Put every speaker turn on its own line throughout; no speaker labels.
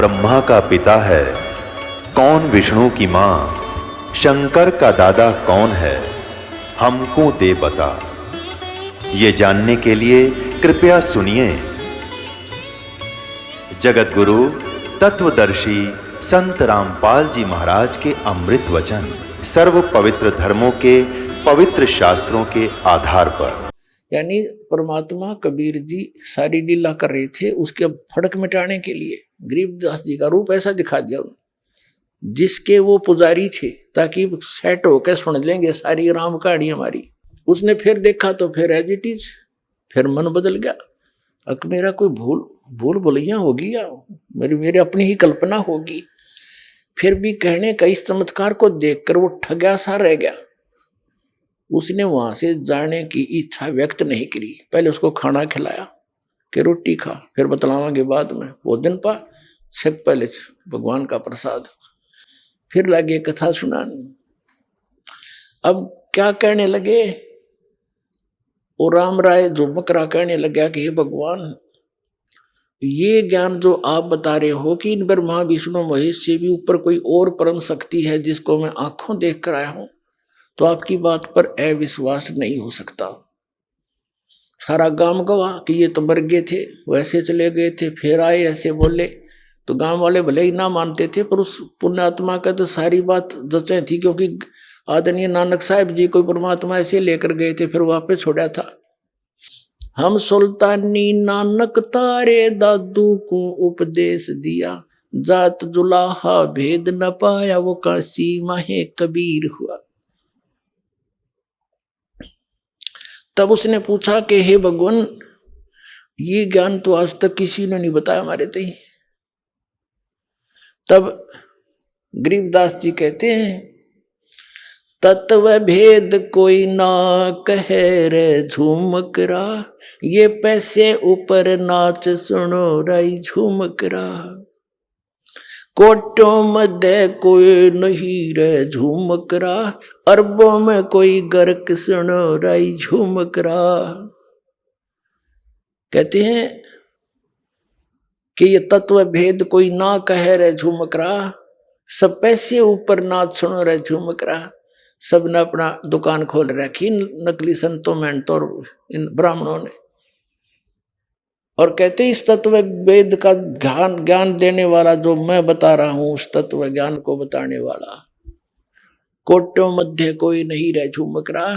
ब्रह्मा का पिता है, कौन विष्णु की मां, शंकर का दादा कौन है, हमको दे बता। ये जानने के लिए कृपया सुनिए। जगत गुरु तत्वदर्शी संत रामपाल जी महाराज के अमृत वचन सर्व पवित्र धर्मों के पवित्र शास्त्रों के आधार पर।
यानी परमात्मा कबीर जी सारी लीला कर रहे थे, उसके फड़क मिटाने के लिए गरीबदास जी का रूप ऐसा दिखा दिया जिसके वो पुजारी थे, ताकि सेट होकर सुन लेंगे सारी राम कहानी हमारी। उसने फिर देखा तो फिर एज इट इज, फिर मन बदल गया। अब मेरा कोई भूल भुलैया होगी या मेरी अपनी ही कल्पना होगी। फिर भी कहने का इस चमत्कार को देखकर वो ठगा सा रह गया। उसने वहां से जाने की इच्छा व्यक्त नहीं करी। पहले उसको खाना खिलाया कि रोटी खा, फिर बतलावांगे बाद में, भोजन पा, सब पहले भगवान का प्रसाद। फिर लगे कथा सुनाने। अब क्या कहने लगे, और राम राय झुमकरा कहने लगा कि हे भगवान, ये ज्ञान जो आप बता रहे हो कि इन ब्रह्मा विष्णु महेश से भी ऊपर कोई और परम शक्ति है जिसको मैं आंखों देख कर आया हूं, तो आपकी बात पर अविश्वास नहीं हो सकता। सारा गांव गवाह कि ये तो मर गए थे, वैसे चले गए थे, फिर आए ऐसे बोले। तो गांव वाले भले ही ना मानते थे, पर उस पुण्यात्मा का तो सारी बात जचे थी, क्योंकि आदरणीय नानक साहब जी को परमात्मा ऐसे लेकर गए थे, फिर वापस छोड़ा था। हम सुल्तानी नानक तारे दादू को उपदेश दिया, जात जुलाहा भेद न पाया, वो काशी माहे कबीर हुआ। तब उसने पूछा कि हे भगवान, ये ज्ञान तो आज तक किसी ने नहीं बताया हमारे तई। तब गरीबदास जी कहते हैं, तत्व भेद कोई ना कहे रे झूमकरा, ये पैसे ऊपर नाच सुनो राई झूमकरा। कोटों मध्य कोई नहीं रे झूमकरा, अरबों में कोई गर्क सुनो राई झूमकरा। कहते हैं कि ये तत्व भेद कोई ना कहे रे झूमकरा, सब पैसे ऊपर नाच सुनो रे झूमकरा। सब ने अपना दुकान खोल रखी, नकली संतों महंतों और इन ब्राह्मणों ने। और कहते इस तत्व वेद का ज्ञान देने वाला जो मैं बता रहा हूं, उस तत्व ज्ञान को बताने वाला, कोटों मध्य कोई नहीं रह झूमकरा।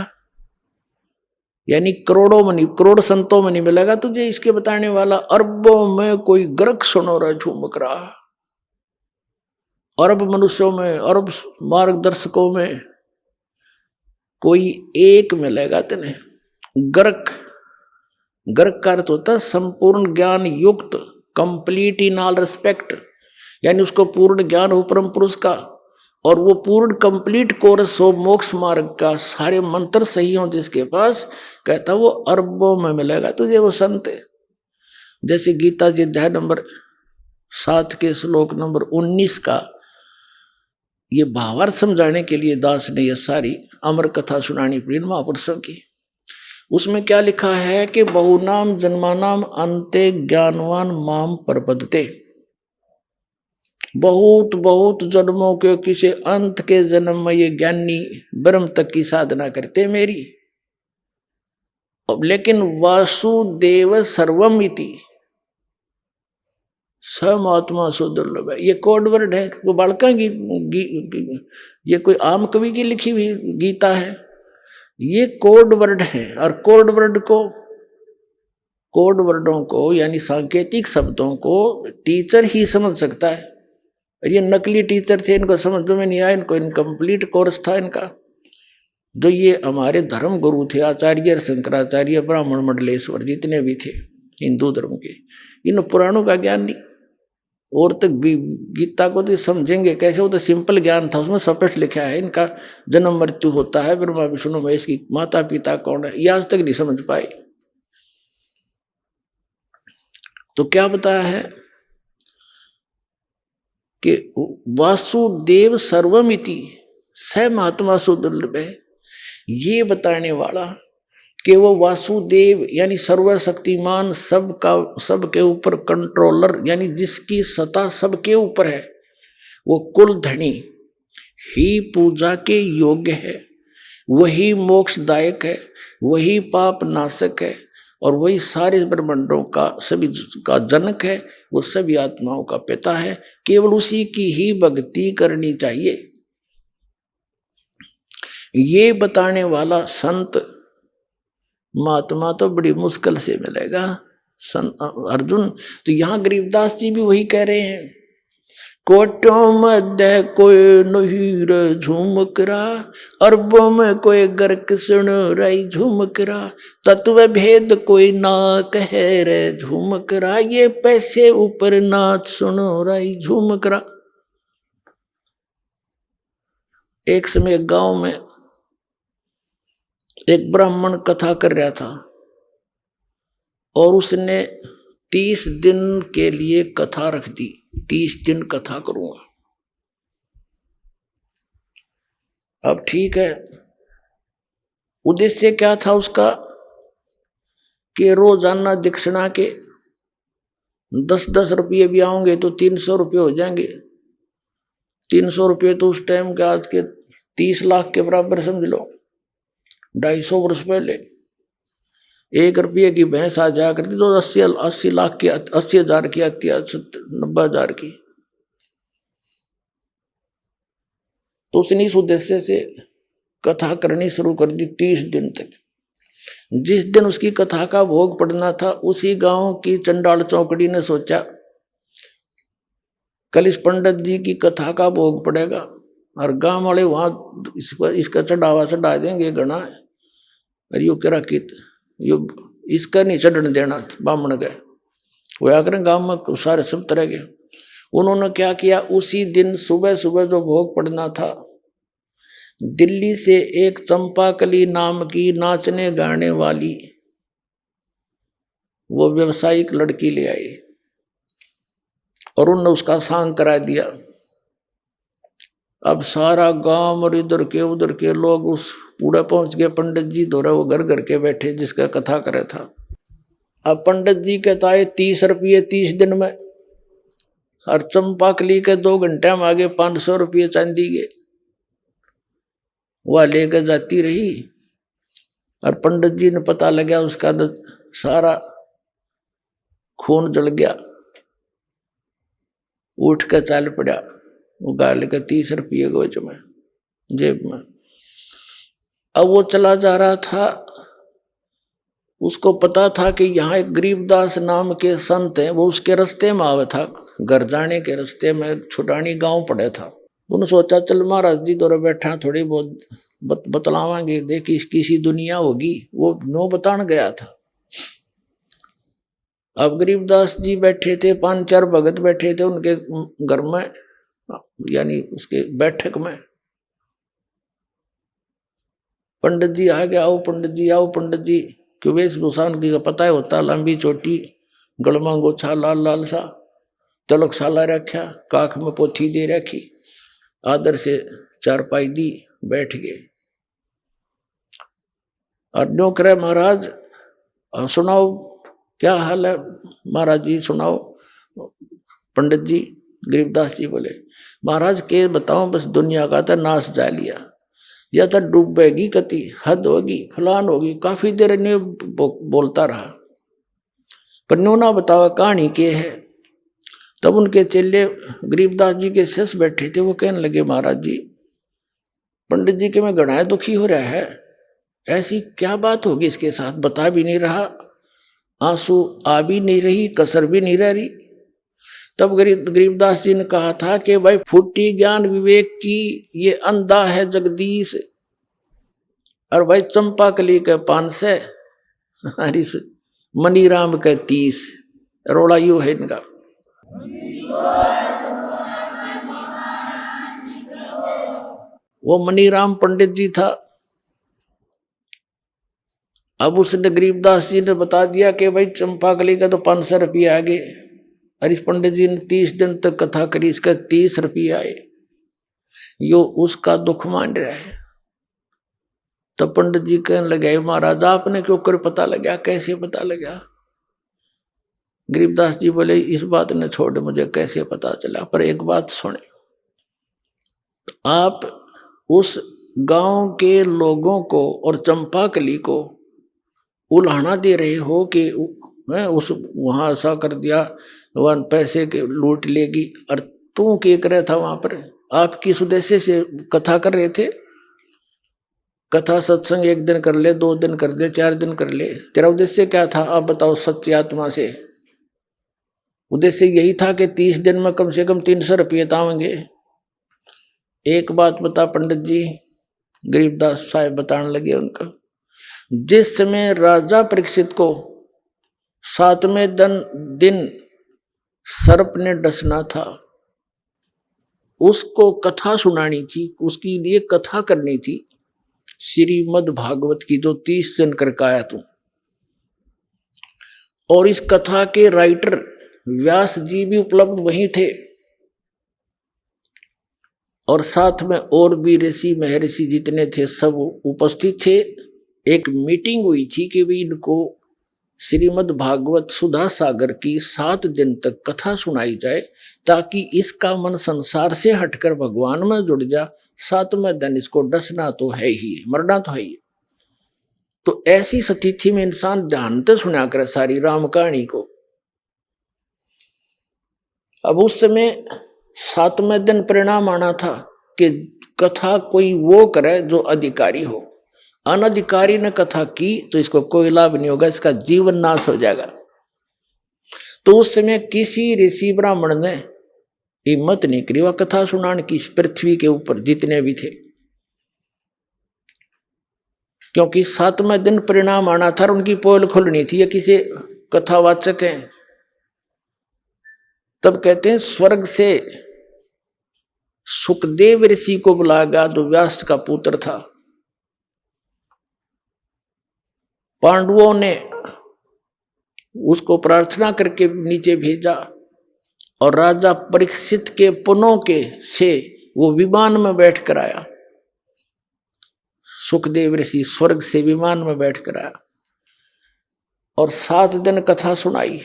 यानी करोड़ संतों में नहीं मिलेगा तुझे इसके बताने वाला, अरबों में कोई गर्क सुनो रहा झूमकरा। अरब मनुष्यों में, अरब मार्गदर्शकों में कोई एक मिलेगा तेने। गर्क का अर्थ होता है संपूर्ण ज्ञान युक्त, कंप्लीट इन ऑल रिस्पेक्ट, यानी उसको पूर्ण ज्ञान हो परम पुरुष का, और वो पूर्ण कंप्लीट कोर्स हो मोक्ष मार्ग का, सारे मंत्र सही हो जिसके पास, कहता वो अरबों में मिलेगा तुझे वो संत। जैसे गीता जी अध्याय नंबर 7 के श्लोक नंबर 19 का ये भावार्थ समझाने के लिए दास ने यह सारी अमर कथा सुनानी पड़ी महापुरुषों की। उसमें क्या लिखा है कि बहुनाम जन्मानाम अंते ज्ञानवान माम प्रपद्यते। बहुत जन्मों के किसी अंत के जन्म में ये ज्ञानी ब्रह्म तक की साधना करते मेरी। अब लेकिन वासुदेव सर्वम इति समात्मा सुदुर्लभ है, ये कोड वर्ड है। वो बालका ये कोई आम कवि की लिखी हुई गीता है, ये कोड वर्ड है। और कोड वर्डों को यानी सांकेतिक शब्दों को टीचर ही समझ सकता है। और ये नकली टीचर थे, इनको समझ में नहीं आया, इनको इनकम्प्लीट कोर्स था इनका। जो ये हमारे धर्म गुरु थे, आचार्य शंकराचार्य, ब्राह्मण मंडलेश्वर, जितने भी थे हिंदू धर्म के, इन पुराणों का ज्ञान नहीं। और तक भी गीता को तो समझेंगे कैसे, वो तो सिंपल ज्ञान था, उसमें स्पष्ट लिखा है इनका जन्म मृत्यु होता है, ब्रह्मा विष्णु महेश की माता पिता कौन है, ये आज तक नहीं समझ पाए। तो क्या बताया है कि वासुदेव सर्वमिति स महात्मा सुदुर्लभ है, ये बताने वाला कि वो वासुदेव यानी सर्वशक्तिमान, सबके ऊपर कंट्रोलर, यानी जिसकी सत्ता सबके ऊपर है, वो कुलधनी ही पूजा के योग्य है, वही मोक्षदायक है, वही पाप नाशक है, और वही सारे ब्रह्मांडों का, सभी का जनक है, वो सभी आत्माओं का पिता है। केवल उसी की ही भक्ति करनी चाहिए। ये बताने वाला संत महात्मा तो बड़ी मुश्किल से मिलेगा अर्जुन। तो यहाँ गरीबदास जी भी वही कह रहे हैं, कोटों मध्य कोई नहीं रे झुमकरा, अरबों में कोई गर्क सुन रही झुमकरा, तत्व भेद कोई ना कहे रे झुमकरा, ये पैसे ऊपर नाच सुनो रही झुमकरा। एक समय गांव में एक ब्राह्मण कथा कर रहा था, और उसने 30 दिन के लिए कथा रख दी, 30 दिन कथा करूंगा। अब ठीक है, उद्देश्य क्या था उसका कि रोजाना दक्षिणा के 10-10 रुपये भी आओगे तो 300 रुपये हो जाएंगे। 300 रुपये तो उस टाइम के आज के 30 लाख के बराबर समझ लो। 250 वर्ष पहले 1 रुपये की भैंस आ जाया करती तो 80 लाख की, 80,000 की आती है, 90,000 की। तो उसने इस उद्देश्य से कथा करनी शुरू कर दी 30 दिन तक। जिस दिन उसकी कथा का भोग पड़ना था, उसी गांव की चंडाल चौकड़ी ने सोचा कल इस पंडित जी की कथा का भोग पड़ेगा, और गांव वाले वहां इसका चढ़ावा चढ़ा देंगे घना, और यो करा कित यो इसका नहीं चढ़ने देना। बामण गए वो आकर गांव में सारे सब तरह के। उन्होंने क्या किया, उसी दिन सुबह सुबह जो भोग पड़ना था, दिल्ली से एक चंपाकली नाम की नाचने गाने वाली वो व्यवसायिक लड़की ले आई, और उन्होंने उसका सांग करा दिया। अब सारा गांव और इधर के उधर के लोग उस पूरा पहुंच गए पंडित जी दौरा, वो घर घर के बैठे जिसका कथा करे था। अब पंडित जी कहता है 30 रुपये 30 दिन में, और चंपाकली के 2 घंटे में आगे 500 रुपये चांदी के वह लेकर जाती रही। और पंडित जी ने पता लगा, उसका तो सारा खून जल गया, उठ कर चाल पड़ा, वो गाल का 30 रुपये गोज में जेब में। अब वो चला जा रहा था, उसको पता था कि यहाँ एक गरीबदास नाम के संत हैं, वो उसके रास्ते में आवे था, घर जाने के रास्ते में छुटानी गांव पड़े था। उन्होंने सोचा चल महाराज जी दौरे बैठा, थोड़ी बहुत बतलावांगे, देखी किसी दुनिया होगी। वो नो बतान गया था। अब गरीबदास जी बैठे थे, 5-4 भगत बैठे थे उनके घर में, यानी उसके बैठक में। पंडित जी आ गया, आओ पंडित जी, आओ पंडित जी। क्यों वेशभूषा उनकी का पता है होता, लंबी चोटी, गलमा गोछा लाल लाल सा, तलक साला रखा, काख में पोथी दे रखी, आदर से चारपाई दी, बैठ गए। और न्यों करे महाराज सुनाओ क्या हाल है, महाराज जी सुनाओ। पंडित जी गरीबदास जी बोले महाराज के बताओ, बस दुनिया का तो नाश जा लिया, या तो डूबेगी कति, हद होगी, फलान होगी। काफी देर ने बोलता रहा, पर न्यों ना बतावा कहानी के है। तब उनके चेले गरीबदास जी के शिष्य बैठे थे, वो कहने लगे महाराज जी पंडित जी के में घना दुखी हो रहा है, ऐसी क्या बात होगी इसके साथ, बता भी नहीं रहा, आंसू आ भी नहीं रही, कसर भी नहीं रह रही। तब गरीबदास जी ने कहा था कि भाई फुट्टी ज्ञान विवेक की, ये अंधा है जगदीश, और भाई चंपाकली के 500, मनीराम के 30, रोड़ा यू है इनका। वो मनीराम पंडित जी था। अब उसने गरीबदास जी ने बता दिया कि भाई चंपाकली का तो 500 रुपये आ गए, और इस पंडित जी ने 30 दिन तक कथा करी, इसका 30 रुपये आए। यो उसका दुख मान रहा है। तो पंडित जी कहने लगे महाराज आपने क्यों कर पता लगा, कैसे पता लगा? गरीबदास जी बोले इस बात ने छोड़, मुझे कैसे पता चला, पर एक बात सुने, आप उस गांव के लोगों को और चंपाकली को उल्हाना दे रहे हो कि उस वहां ऐसा कर दिया, वहां पैसे के लूट लेगी, और तू क्या कर रहा था वहां पर? आप किस उद्देश्य से कथा कर रहे थे? कथा सत्संग 1 दिन कर ले, 2 दिन कर ले, 4 दिन कर ले, तेरा उद्देश्य क्या था? आप बताओ सच्ची आत्मा से। उद्देश्य यही था कि 30 दिन में कम से कम 300 रुपये तावेंगे। एक बात बता पंडित जी, गरीबदास साहब बताने लगे उनका, जिस समय राजा परीक्षित को 7वें दिन सर्प ने डसना था, उसको कथा सुनानी थी, उसके लिए कथा करनी थी श्रीमद् भागवत की, जो 30 दिन करके आया तू। और इस कथा के राइटर व्यास जी भी उपलब्ध वहीं थे, और साथ में और भी ऋषि महर्षि जितने थे सब उपस्थित थे। एक मीटिंग हुई थी कि भी इनको श्रीमद् भागवत सुधा सागर की 7 दिन तक कथा सुनाई जाए, ताकि इसका मन संसार से हटकर भगवान में जुड़ जा। 7वें दिन इसको डसना तो है ही, मरना तो है ही। तो ऐसी स्थिति में इंसान ध्यान से सुना कर सारी राम कहानी को। अब उस समय 7वें दिन परिणाम आना था कि कथा कोई वो करे जो अधिकारी हो। अनधिकारी ने कथा की तो इसको कोई लाभ नहीं होगा, इसका जीवन नाश हो जाएगा। तो उस समय किसी ऋषि ब्राह्मण ने हिम्मत नहीं करी वह कथा सुनाने की, पृथ्वी के ऊपर जितने भी थे, क्योंकि 7वें दिन परिणाम आना था, उनकी पोल खुलनी थी। ये किसी कथावाचक हैं, तब कहते हैं स्वर्ग से सुखदेव ऋषि को बुलाया गया, जो व्यास का पुत्र था। पांडवों ने उसको प्रार्थना करके नीचे भेजा, और राजा परीक्षित के पुनों के से वो विमान में बैठ कर आया। सुखदेव ऋषि स्वर्ग से विमान में बैठ कर आया और 7 दिन कथा सुनाई।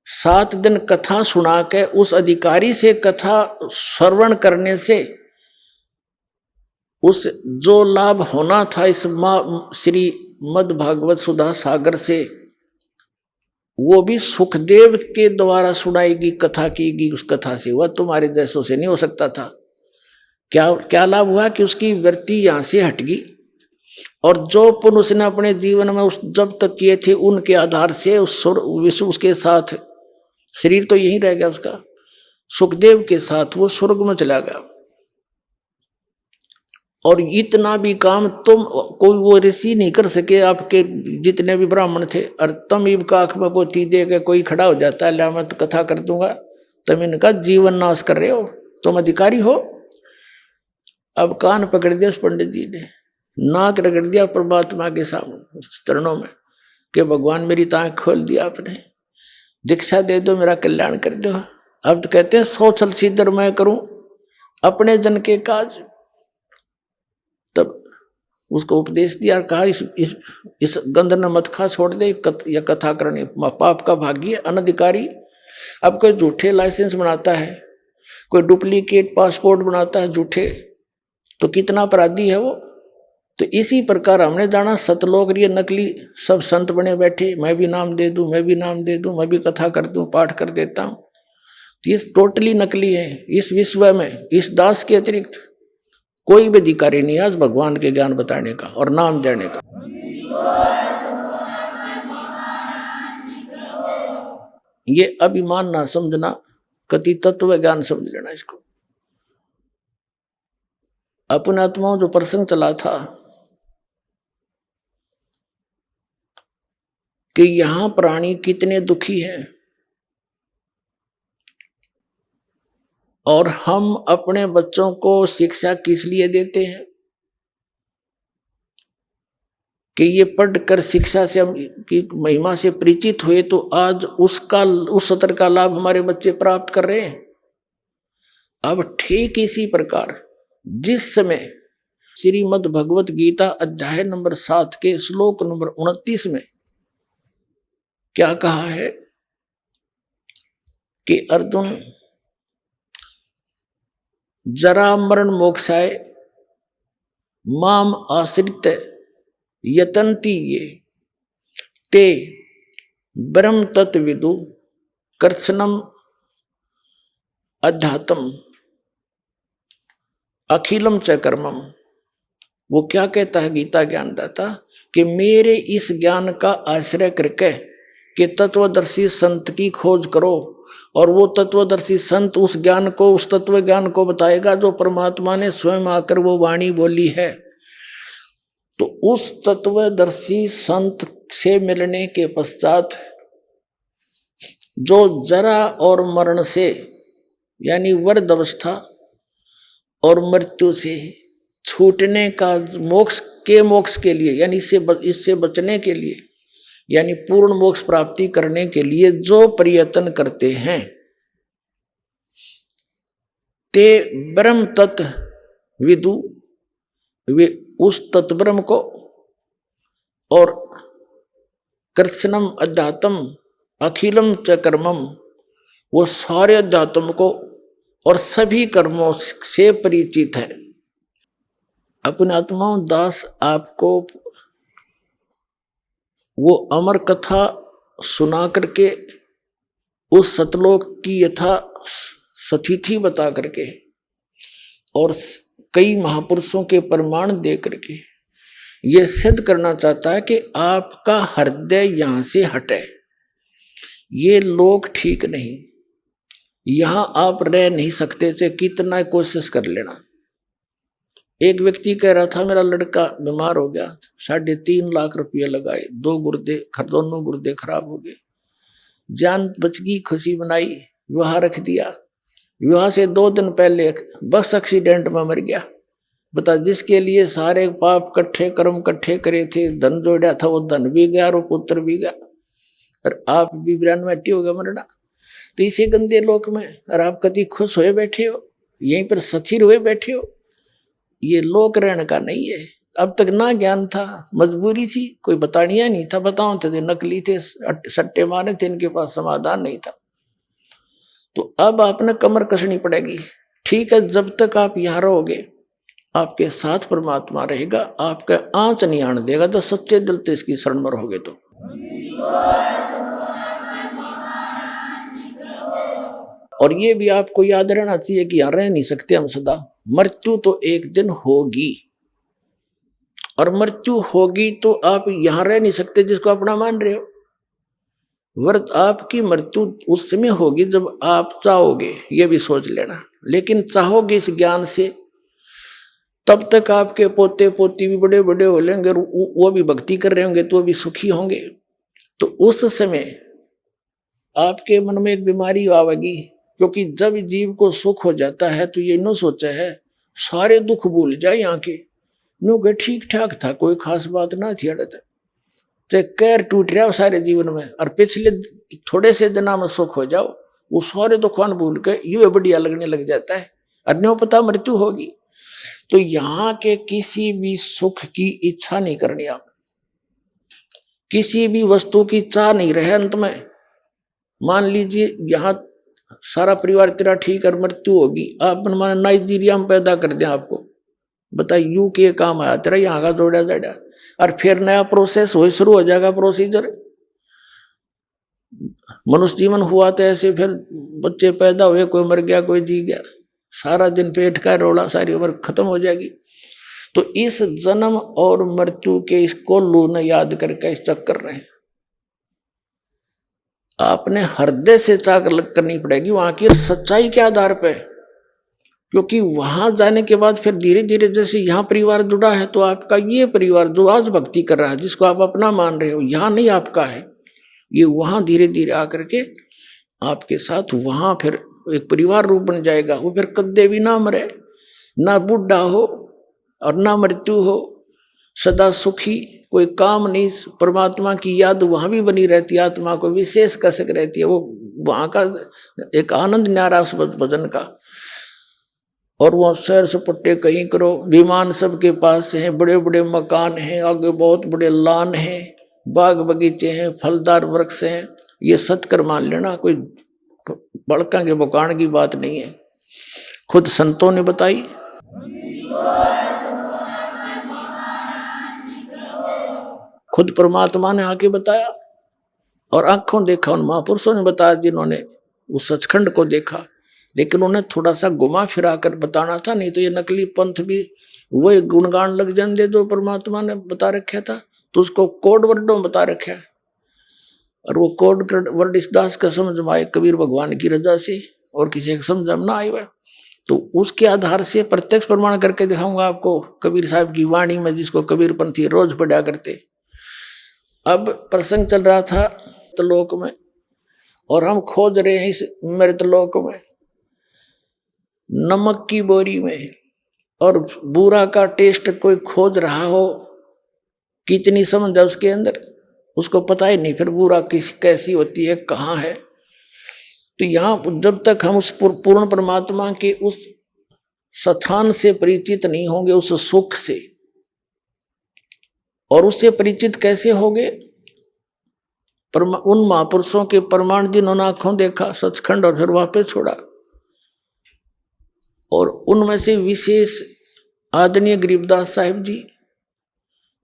7 दिन कथा सुना के उस अधिकारी से कथा श्रवण करने से उस जो लाभ होना था इस श्रीमद् भागवत सुधा सागर से, वो भी सुखदेव के द्वारा सुनाएगी, कथा कीगी। उस कथा से वह तुम्हारे जैसों से नहीं हो सकता था। क्या लाभ हुआ कि उसकी वृत्ति यहां से हट गई, और जो पुण्य उसने अपने जीवन में उस जब तक किए थे उनके आधार से उस विश्व उसके साथ, शरीर तो यहीं रह गया उसका, सुखदेव के साथ वो स्वर्ग में चला गया। और इतना भी काम तुम कोई वो ऋषि नहीं कर सके, आपके जितने भी ब्राह्मण थे। और तुम इब का आंख में पोती दे के कोई खड़ा हो जाता है, मैं तो कथा कर दूंगा, तुम इनका जीवन नाश कर रहे हो, तुम अधिकारी हो। अब कान पकड़ दिया उस पंडित जी ने, नाक रगड़ दिया परमात्मा के सामने चरणों में कि भगवान मेरी आंख खोल दिया आपने, दीक्षा दे दो, मेरा कल्याण कर दो। अब तो कहते हैं 100 छल सिद्धर मैं करूं अपने जन के काज। तब उसको उपदेश दिया, कहा इस गंध न मत खा, छोड़ दे, यह कथा करनी पाप का भागी है, अनधिकारी। अब कोई झूठे लाइसेंस बनाता है, कोई डुप्लीकेट पासपोर्ट बनाता है झूठे, तो कितना अपराधी है वो। तो इसी प्रकार हमने जाना सतलोक ये नकली सब संत बने बैठे, मैं भी नाम दे दूं, मैं भी नाम दे दूं, मैं भी कथा कर दूं, पाठ कर देता हूं। तो ये टोटली नकली है। इस विश्व में इस दास के अतिरिक्त कोई भी अधिकारी नहीं आज भगवान के ज्ञान बताने का और नाम देने का। ये अभिमान ना समझना, कति तत्व ज्ञान समझ लेना इसको। अपने आत्माओं जो प्रसंग चला था कि यहां प्राणी कितने दुखी हैं, और हम अपने बच्चों को शिक्षा किस लिए देते हैं कि ये पढ़कर शिक्षा से हम की महिमा से परिचित हुए, तो आज उस सत्र का लाभ हमारे बच्चे प्राप्त कर रहे हैं। अब ठीक इसी प्रकार जिस समय श्रीमद् भगवत गीता अध्याय नंबर 7 के श्लोक नंबर 29 में क्या कहा है कि अर्जुन, जरा मरण मोक्षाय माम आश्रित यतन्ति ये ते ब्रह्म तत्विदु कर्षणम अध्यात्म अखिलम च कर्मम। वो क्या कहता है गीता ज्ञानदाता कि मेरे इस ज्ञान का आश्रय करके कि तत्वदर्शी संत की खोज करो, और वो तत्वदर्शी संत उस ज्ञान को, उस तत्व ज्ञान को बताएगा जो परमात्मा ने स्वयं आकर वो वाणी बोली है। तो उस तत्वदर्शी संत से मिलने के पश्चात जो जरा और मरण से यानी वृद्ध अवस्था और मृत्यु से छूटने का मोक्ष के लिए यानी इससे बचने के लिए यानी पूर्ण मोक्ष प्राप्ति करने के लिए जो प्रयत्न करते हैं, ते ब्रह्म तत्व विदु, वे उस तत्ब्रह्म को और कृष्णम अध्यात्म अखिलम च कर्मम, वो सारे अध्यात्म को और सभी कर्मों से परिचित है। अपने आत्माओं दास आपको वो अमर कथा सुना करके उस सतलोक की यथा सतिथि बता करके और कई महापुरुषों के प्रमाण दे करके ये सिद्ध करना चाहता है कि आपका हृदय यहां से हटे, ये लोग ठीक नहीं, यहां आप रह नहीं सकते थे, कितना कोशिश कर लेना। एक व्यक्ति कह रहा था मेरा लड़का बीमार हो गया, 3.5 लाख रुपये लगाए, दोनों गुर्दे खराब हो गए, जान बच गई, खुशी बनाई, विवाह रख दिया। विवाह से 2 दिन पहले बस एक्सीडेंट में मर गया। बता, जिसके लिए सारे पाप कट्ठे कर्म कट्ठे करे थे, धन जोड़ा था, वो धन भी गया और पुत्र भी गया, और आप भी 92 हो गया मरना। तो इसे गंदे लोक में और आप कभी खुश हुए बैठे हो, यहीं पर स्थिर हुए बैठे हो, ये लोक रहने का नहीं है। अब तक ना ज्ञान था, मजबूरी थी, कोई बतानिया नहीं था, बताओ थे नकली थे, सट्टे मारे थे, इनके पास समाधान नहीं था। तो अब आपने कमर कसनी पड़ेगी। ठीक है, जब तक आप यहाँ रहोगे आपके साथ परमात्मा रहेगा, आपका आंच नहीं आने देगा, तो सच्चे दिल से इसकी शरण में रहोगे। तो और ये भी आपको याद रहना चाहिए कि यहाँ रह नहीं सकते हम सदा, मृत्यु तो एक दिन होगी, और मृत्यु होगी तो आप यहाँ रह नहीं सकते जिसको अपना मान रहे हो। वर्त आपकी मृत्यु उस समय होगी जब आप चाहोगे, ये भी सोच लेना। लेकिन चाहोगे इस ज्ञान से, तब तक आपके पोते पोती भी बड़े बड़े हो लेंगे, वो भी भक्ति कर रहे होंगे, तो वो भी सुखी होंगे। तो उस समय आपके मन में एक बीमारी आवेगी, क्योंकि जब जीव को सुख हो जाता है तो ये नो सोचा है सारे दुख भूल जाए यहाँ के, नो के ठीक ठाक था, कोई खास बात ना थी, अड़ता तो कैर टूट रहा सारे जीवन में, और पिछले थोड़े से दिना में सुख हो जाओ, वो सारे दुखान भूल के यूं बढ़िया लगने लग जाता है, और न्यों पता मृत्यु होगी। तो यहाँ के किसी भी सुख की इच्छा नहीं करनी, आप किसी भी वस्तु की चाह नहीं रहे। अंत में मान लीजिए यहाँ सारा परिवार तेरा ठीक और मृत्यु होगी, आप माने नाइजीरिया में पैदा कर दें आपको, बता यू के काम आया तेरा, यहाँ का जोड़ा जाड़ा, और फिर नया प्रोसेस हो शुरू हो जाएगा, प्रोसीजर। मनुष्य जीवन हुआ तो ऐसे, फिर बच्चे पैदा हुए, कोई मर गया कोई जी गया, सारा दिन पेट का रोला, सारी उम्र खत्म हो जाएगी। तो इस जन्म और मृत्यु के इसको लूने याद करके इस चक्कर रहे, आपने हृदय से चाक करनी पड़ेगी वहां की सच्चाई के आधार पे, क्योंकि वहां जाने के बाद फिर धीरे धीरे जैसे यहाँ परिवार जुड़ा है, तो आपका ये परिवार जो आज भक्ति कर रहा है, जिसको आप अपना मान रहे हो, यहाँ नहीं आपका है, ये वहां धीरे धीरे आकर के आपके साथ वहां फिर एक परिवार रूप बन जाएगा। वो फिर कद्दे भी ना मरे, ना बूढ़ा हो और ना मृत्यु हो, सदा सुखी, कोई काम नहीं, परमात्मा की याद वहां भी बनी रहती है, आत्मा को विशेष कसक रहती है, वो वहां का एक आनंद न्यारा उस भजन का। और वो सैर सपट्टे कहीं करो, विमान सबके पास हैं, बड़े बड़े मकान हैं, आगे बहुत बड़े लान हैं, बाग बगीचे हैं, फलदार वृक्ष हैं। ये सत्कर मान लेना, कोई बड़का के बकान की बात नहीं है। खुद संतों ने बताई। खुद परमात्मा ने आके बताया और आंखों देखा उन महापुरुषों ने बताया जिन्होंने उस सचखंड को देखा। लेकिन उन्हें थोड़ा सा घुमा फिरा कर बताना था, नहीं तो ये नकली पंथ भी वही गुणगान लग जाते जो परमात्मा ने बता रखा था। तो उसको कोड वर्डों में बता रखा है, और वो कोड वर्ड इस दास का समझ में आए कबीर भगवान की रजा से, और किसी का समझ में ना आए हुआ, तो उसके आधार से प्रत्यक्ष प्रमाण करके दिखाऊंगा आपको कबीर साहब की वाणी में, जिसको कबीर पंथी रोज पढ़ा करते। अब प्रसंग चल रहा था त्रिलोक में, और हम खोज रहे हैं इस मृतलोक में नमक की बोरी में, और बूरा का टेस्ट कोई खोज रहा हो, कितनी समझ है उसके अंदर, उसको पता ही नहीं फिर बूरा कैसी होती है, कहाँ है। तो यहाँ जब तक हम उस पूर्ण परमात्मा के उस स्थान से परिचित नहीं होंगे, उस सुख से, और उससे परिचित कैसे होंगे? उन महापुरुषों के प्रमाण जिन्होंने आंखों देखा सचखंड और फिर वापस छोड़ा, और उनमें से विशेष आदरणीय गरीबदास साहिब जी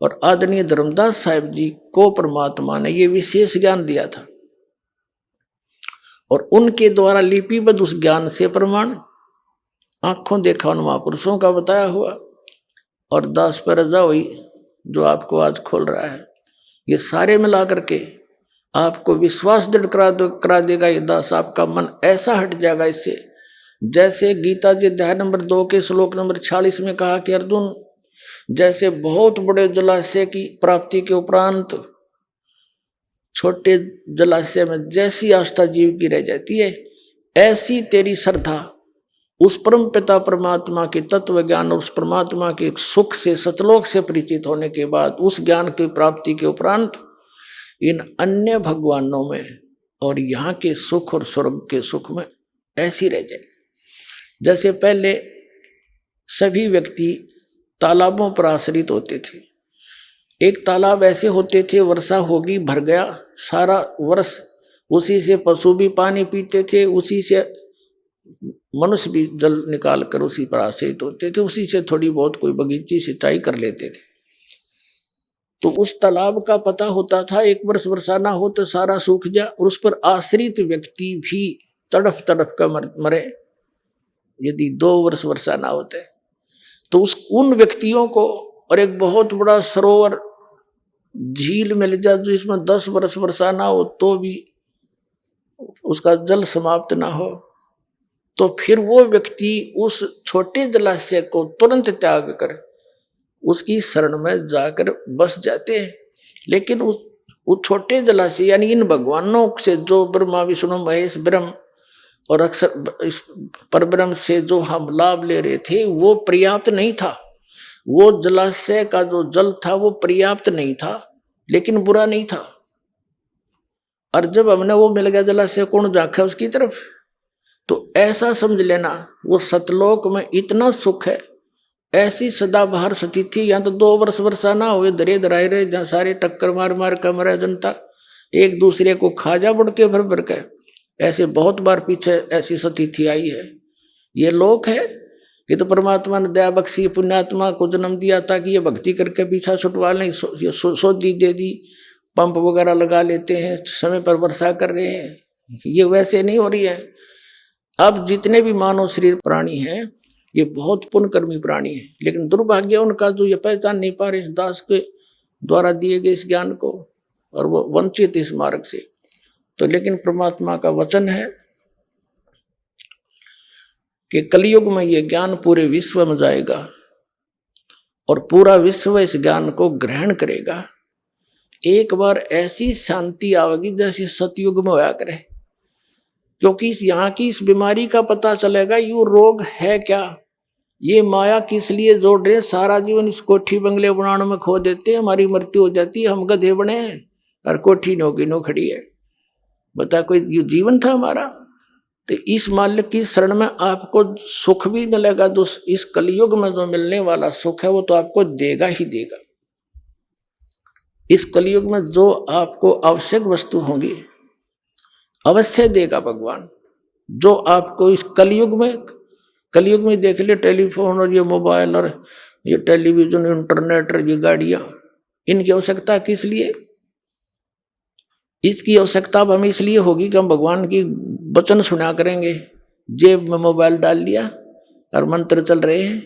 और आदरणीय धर्मदास साहिब जी को परमात्मा ने ये विशेष ज्ञान दिया था, और उनके द्वारा लिपिबद्ध उस ज्ञान से प्रमाण आंखों देखा उन महापुरुषों का बताया हुआ, और दास पर रजा हुई जो आपको आज खोल रहा है। ये सारे मिला करके आपको विश्वास दृढ़ करा देगा ये दास। आपका मन ऐसा हट जाएगा इससे, जैसे गीता जी अध्याय नंबर 2 के श्लोक नंबर 46 में कहा कि अर्जुन, जैसे बहुत बड़े जलाशय की प्राप्ति के उपरांत छोटे जलाशय में जैसी आस्था जीव की रह जाती है, ऐसी तेरी श्रद्धा उस परम पिता परमात्मा के तत्व ज्ञान और उस परमात्मा के सुख से सतलोक से परिचित होने के बाद उस ज्ञान की प्राप्ति के उपरांत इन अन्य भगवानों में और यहाँ के सुख और स्वर्ग के सुख में ऐसी रह जाए। जैसे पहले सभी व्यक्ति तालाबों पर आश्रित होते थे। एक तालाब ऐसे होते थे, वर्षा होगी भर गया, सारा वर्ष उसी से पशु भी पानी पीते थे, उसी से मनुष्य भी जल निकाल कर उसी पर आश्रित होते थे, उसी से थोड़ी बहुत कोई बगीची सिंचाई कर लेते थे। तो उस तालाब का पता होता था एक वर्ष वर्षा ना हो तो सारा सूख जाए, और उस पर आश्रित व्यक्ति भी तड़फ तड़फ कर मरे यदि 2 वर्ष वर्षा ना होते। तो उन व्यक्तियों को, और एक बहुत बड़ा सरोवर झील मिल जाए जो इसमें 10 वर्ष वर्षा ना हो तो भी उसका जल समाप्त ना हो, तो फिर वो व्यक्ति उस छोटे जलाशय को तुरंत त्याग कर उसकी शरण में जाकर बस जाते हैं। लेकिन उस छोटे जलाशय यानी इन भगवानों से जो ब्रह्मा विष्णु महेश ब्रह्म और अक्षर परब्रह्म से जो हम लाभ ले रहे थे वो पर्याप्त नहीं था। वो जलाशय का जो जल था वो पर्याप्त नहीं था, लेकिन बुरा नहीं था। और जब हमने वो मिल गया जलाशय, कौन झांका उसकी तरफ? तो ऐसा समझ लेना वो सतलोक में इतना सुख है, ऐसी सदाबहार स्थिति। यहाँ तो 2 वर्ष वर्षा ना हुए दरे दराए रहे, जहाँ सारे टक्कर मार मार कर मरा जनता, एक दूसरे को खाजा बुड़ के भर भर के। ऐसे बहुत बार पीछे ऐसी स्थिति आई है। ये लोक है, ये तो परमात्मा ने दया बख्शी, पुण्यात्मा को जन्म दिया ताकि ये भक्ति करके पीछा छुटवा लें। सोदी दे दी, पंप वगैरह लगा लेते हैं, समय पर वर्षा कर रहे हैं। ये वैसे नहीं हो रही है। अब जितने भी मानव शरीर प्राणी हैं ये बहुत पुण्यकर्मी प्राणी हैं, लेकिन दुर्भाग्य उनका जो ये पहचान नहीं पा रहे इस दास के द्वारा दिए गए इस ज्ञान को, और वो वंचित इस मार्ग से। तो लेकिन परमात्मा का वचन है कि कलयुग में ये ज्ञान पूरे विश्व में जाएगा और पूरा विश्व इस ज्ञान को ग्रहण करेगा। एक बार ऐसी शांति आवेगी जैसी सतयुग में होया करे, क्योंकि यहाँ की इस बीमारी का पता चलेगा ये रोग है क्या, ये माया किस लिए जोड़ रहे। सारा जीवन इस कोठी बंगले बनाने में खो देते, हमारी मृत्यु हो जाती है, हम गधे बने हैं और कोठी नो की नो खड़ी है। बता कोई जीवन था हमारा? तो इस मालिक की शरण में आपको सुख भी मिलेगा। जो इस कलयुग में जो मिलने वाला सुख है वो तो आपको देगा ही देगा। इस कलयुग में जो आपको आवश्यक वस्तु होंगी अवश्य देगा भगवान। जो आपको इस कलयुग में देख ले, टेलीफोन और ये मोबाइल और ये टेलीविजन, इंटरनेट और ये गाड़ियां, इनकी आवश्यकता किस लिए? इसकी आवश्यकता अब हमें इसलिए होगी कि हम भगवान की वचन सुना करेंगे। जेब में मोबाइल डाल लिया और मंत्र चल रहे हैं,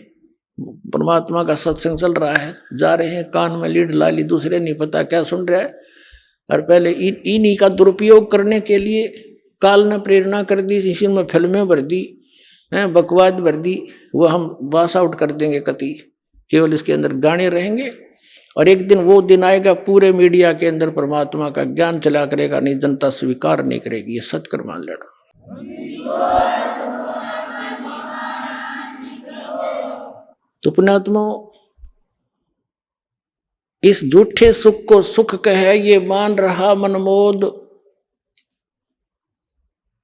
परमात्मा का सत्संग चल रहा है, जा रहे हैं, कान में लीड ला ली, दूसरे नहीं पता क्या सुन रहा है। और पहले इन्हीं का दुरुपयोग करने के लिए काल ने प्रेरणा कर दी, इसी में फिल्में भर दी, बकवाद भर दी, वो हम पास आउट कर देंगे कति, केवल इसके अंदर गाने रहेंगे। और एक दिन वो दिन आएगा पूरे मीडिया के अंदर परमात्मा का ज्ञान चला करेगा, नहीं जनता स्वीकार नहीं करेगी। ये सत्कर मान लेना। तो पुण्यात्मा, इस झूठे सुख को सुख कहे ये मान रहा मनमोद,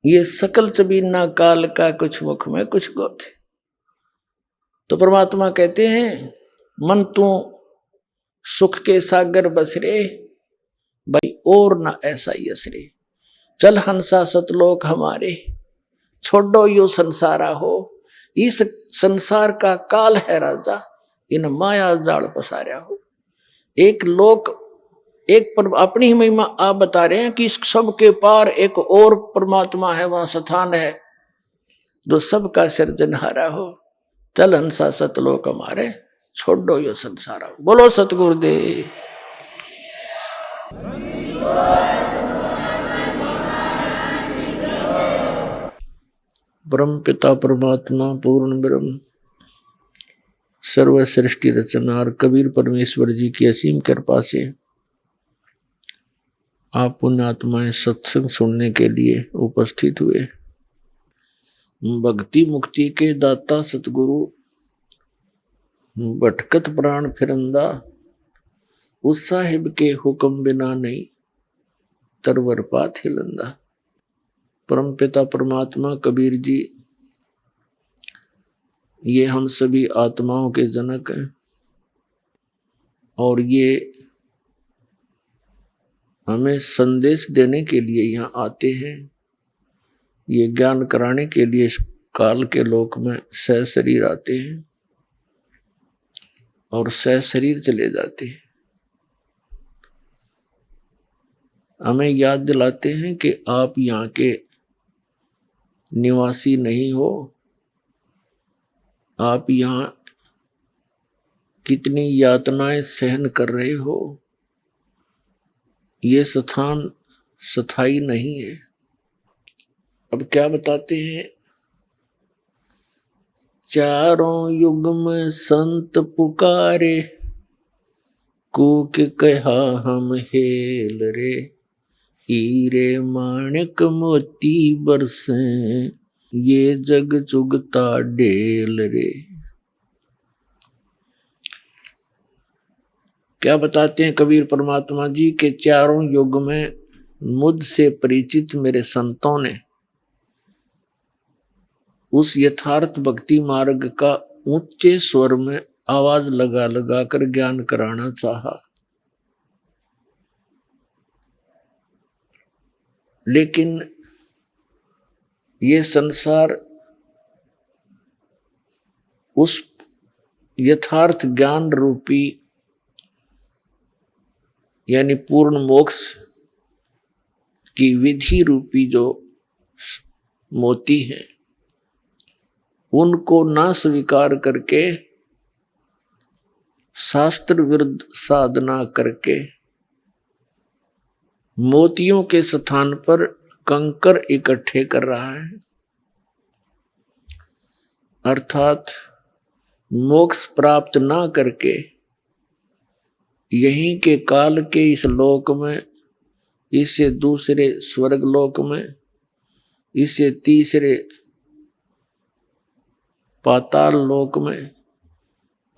ये सकल चबीना काल का कुछ मुख में कुछ गोथ। तो परमात्मा कहते हैं मन तू सुख के सागर बसरे, भाई और ना ऐसा यसरे। चल हंसा सतलोक हमारे, छोड़ो यो संसारा हो। इस संसार का काल है राजा, इन माया जाल पसारा हो। एक लोक, एक अपनी ही महिमा आप बता रहे हैं कि इस सब के पार एक और परमात्मा है, वहां स्थान है जो सबका सृजनहारा हो। चल हंसा सतलोक हमारे, छोड़ो यो संसारा हो। बोलो सतगुरुदेव। परम पिता परमात्मा पूर्ण ब्रह्म सर्व सृष्टि रचनार कबीर परमेश्वर जी की असीम कृपा से आप पुण्यात्माएं सत्संग सुनने के लिए उपस्थित हुए। भक्ति मुक्ति के दाता सतगुरु, भटकत प्राण फिरंदा, उस साहिब के हुक्म बिना नहीं तरवर पात हिलंदा। परम पिता परमात्मा कबीर जी ये हम सभी आत्माओं के जनक हैं और ये हमें संदेश देने के लिए यहाँ आते हैं। ये ज्ञान कराने के लिए इस काल के लोक में सहशरीर आते हैं और सहशरीर चले जाते हैं। हमें याद दिलाते हैं कि आप यहाँ के निवासी नहीं हो, आप यहाँ कितनी यातनाएं सहन कर रहे हो। ये स्थान स्थायी नहीं है। अब क्या बताते हैं? चारों युग में संत पुकारे, कूक कहा हम हेल रे। हीरे माणिक मोती बरसे, ये जग चुगता डेल रे। क्या बताते हैं कबीर परमात्मा जी के चारों युग में मुझसे परिचित मेरे संतों ने उस यथार्थ भक्ति मार्ग का ऊंचे स्वर में आवाज लगा लगा कर ज्ञान कराना चाहा, लेकिन ये संसार उस यथार्थ ज्ञान रूपी यानी पूर्ण मोक्ष की विधि रूपी जो मोती हैं उनको ना स्वीकार करके शास्त्र विरुद्ध साधना करके मोतियों के स्थान पर कंकर इकट्ठे कर रहा है। अर्थात मोक्ष प्राप्त ना करके यहीं के काल के इस लोक में, इससे दूसरे स्वर्ग लोक में, इससे तीसरे पाताल लोक में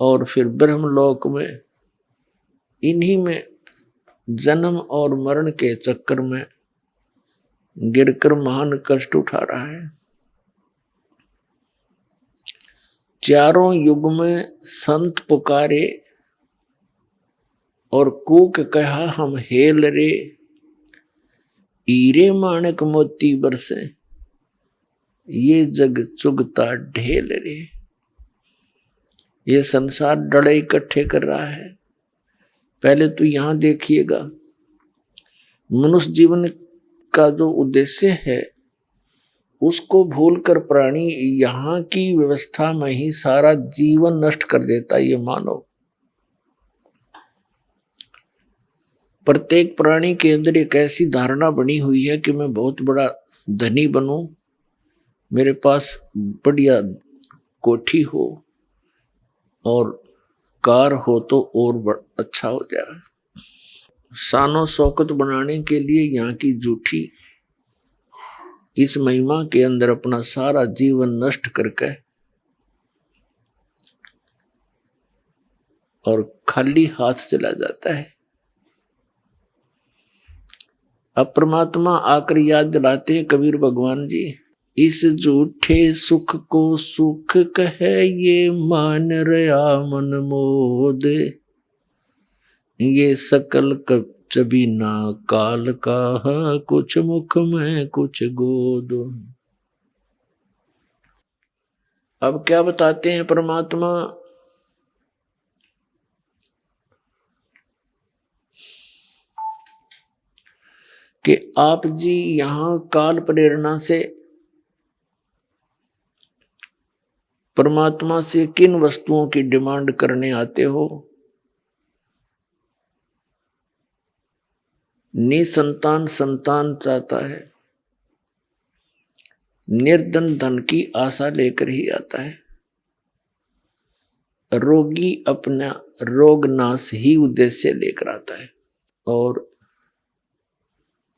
और फिर ब्रह्म लोक में, इन्हीं में जन्म और मरण के चक्कर में गिरकर महान कष्ट उठा रहा है। चारों युग में संत पुकारे और कूक कहा हम हेल रे, हीरे माणक मोती बरसे, ये जग चुगता ढेल रे। ये संसार डड़े इकट्ठे कर रहा है। पहले तो यहां देखिएगा, मनुष्य जीवन का जो उद्देश्य है उसको भूलकर प्राणी यहां की व्यवस्था में ही सारा जीवन नष्ट कर देता है। ये मानव, प्रत्येक प्राणी के अंदर एक ऐसी धारणा बनी हुई है कि मैं बहुत बड़ा धनी बनूं, मेरे पास बढ़िया कोठी हो और कार हो तो और अच्छा हो जाए। शानो शौकत बनाने के लिए यहाँ की झूठी इस महिमा के अंदर अपना सारा जीवन नष्ट करके और खाली हाथ चला जाता है। अब परमात्मा आकर याद दिलाते हैं कबीर भगवान जी, इस झूठे सुख को सुख कहे ये मान रहा मन मोद, ये सकल कभी ना काल का कुछ मुख में कुछ गोद। अब क्या बताते हैं परमात्मा, कि आप जी यहां काल प्रेरणा से परमात्मा से किन वस्तुओं की डिमांड करने आते हो? निसंतान संतान चाहता है, निर्धन धन की आशा लेकर ही आता है, रोगी अपना रोग नाश ही उद्देश्य लेकर आता है। और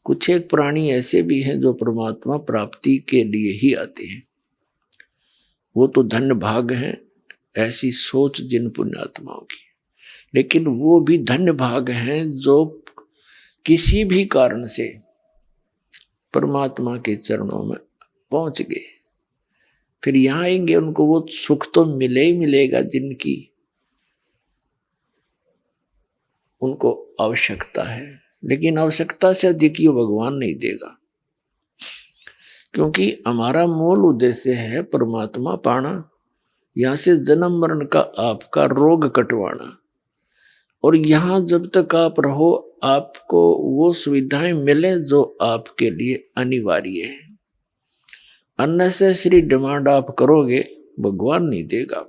कुछ एक प्राणी ऐसे भी हैं जो परमात्मा प्राप्ति के लिए ही आते हैं। वो तो धन्य भाग हैं, ऐसी सोच जिन पुण्यात्माओं की। लेकिन वो भी धन्य भाग हैं जो किसी भी कारण से परमात्मा के चरणों में पहुंच गए। फिर यहां आएंगे, उनको वो सुख तो मिले ही मिलेगा जिनकी उनको आवश्यकता है, लेकिन आवश्यकता से अधिक ये भगवान नहीं देगा, क्योंकि हमारा मूल उद्देश्य है परमात्मा पाना, यहां से जन्म मरण का आपका रोग कटवाना। और यहां जब तक आप रहो आपको वो सुविधाएं मिले जो आपके लिए अनिवार्य है। अननेसेसरी डिमांड आप करोगे, भगवान नहीं देगा।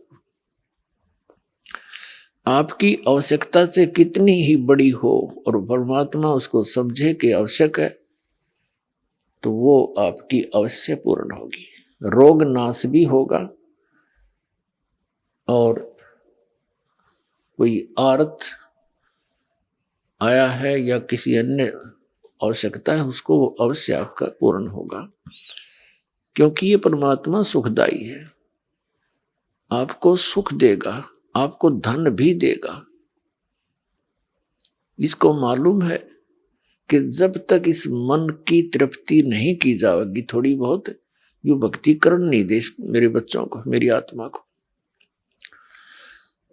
आपकी आवश्यकता से कितनी ही बड़ी हो और परमात्मा उसको समझे कि आवश्यक है, तो वो आपकी अवश्य पूर्ण होगी, रोग नाश भी होगा। और कोई आर्त आया है या किसी अन्य आवश्यकता है, उसको वो अवश्य आपका पूर्ण होगा, क्योंकि ये परमात्मा सुखदाई है, आपको सुख देगा, आपको धन भी देगा। इसको मालूम है कि जब तक इस मन की तृप्ति नहीं की जाएगी थोड़ी बहुत, यू भक्ति करने नहीं दे मेरे बच्चों को, मेरी आत्मा को,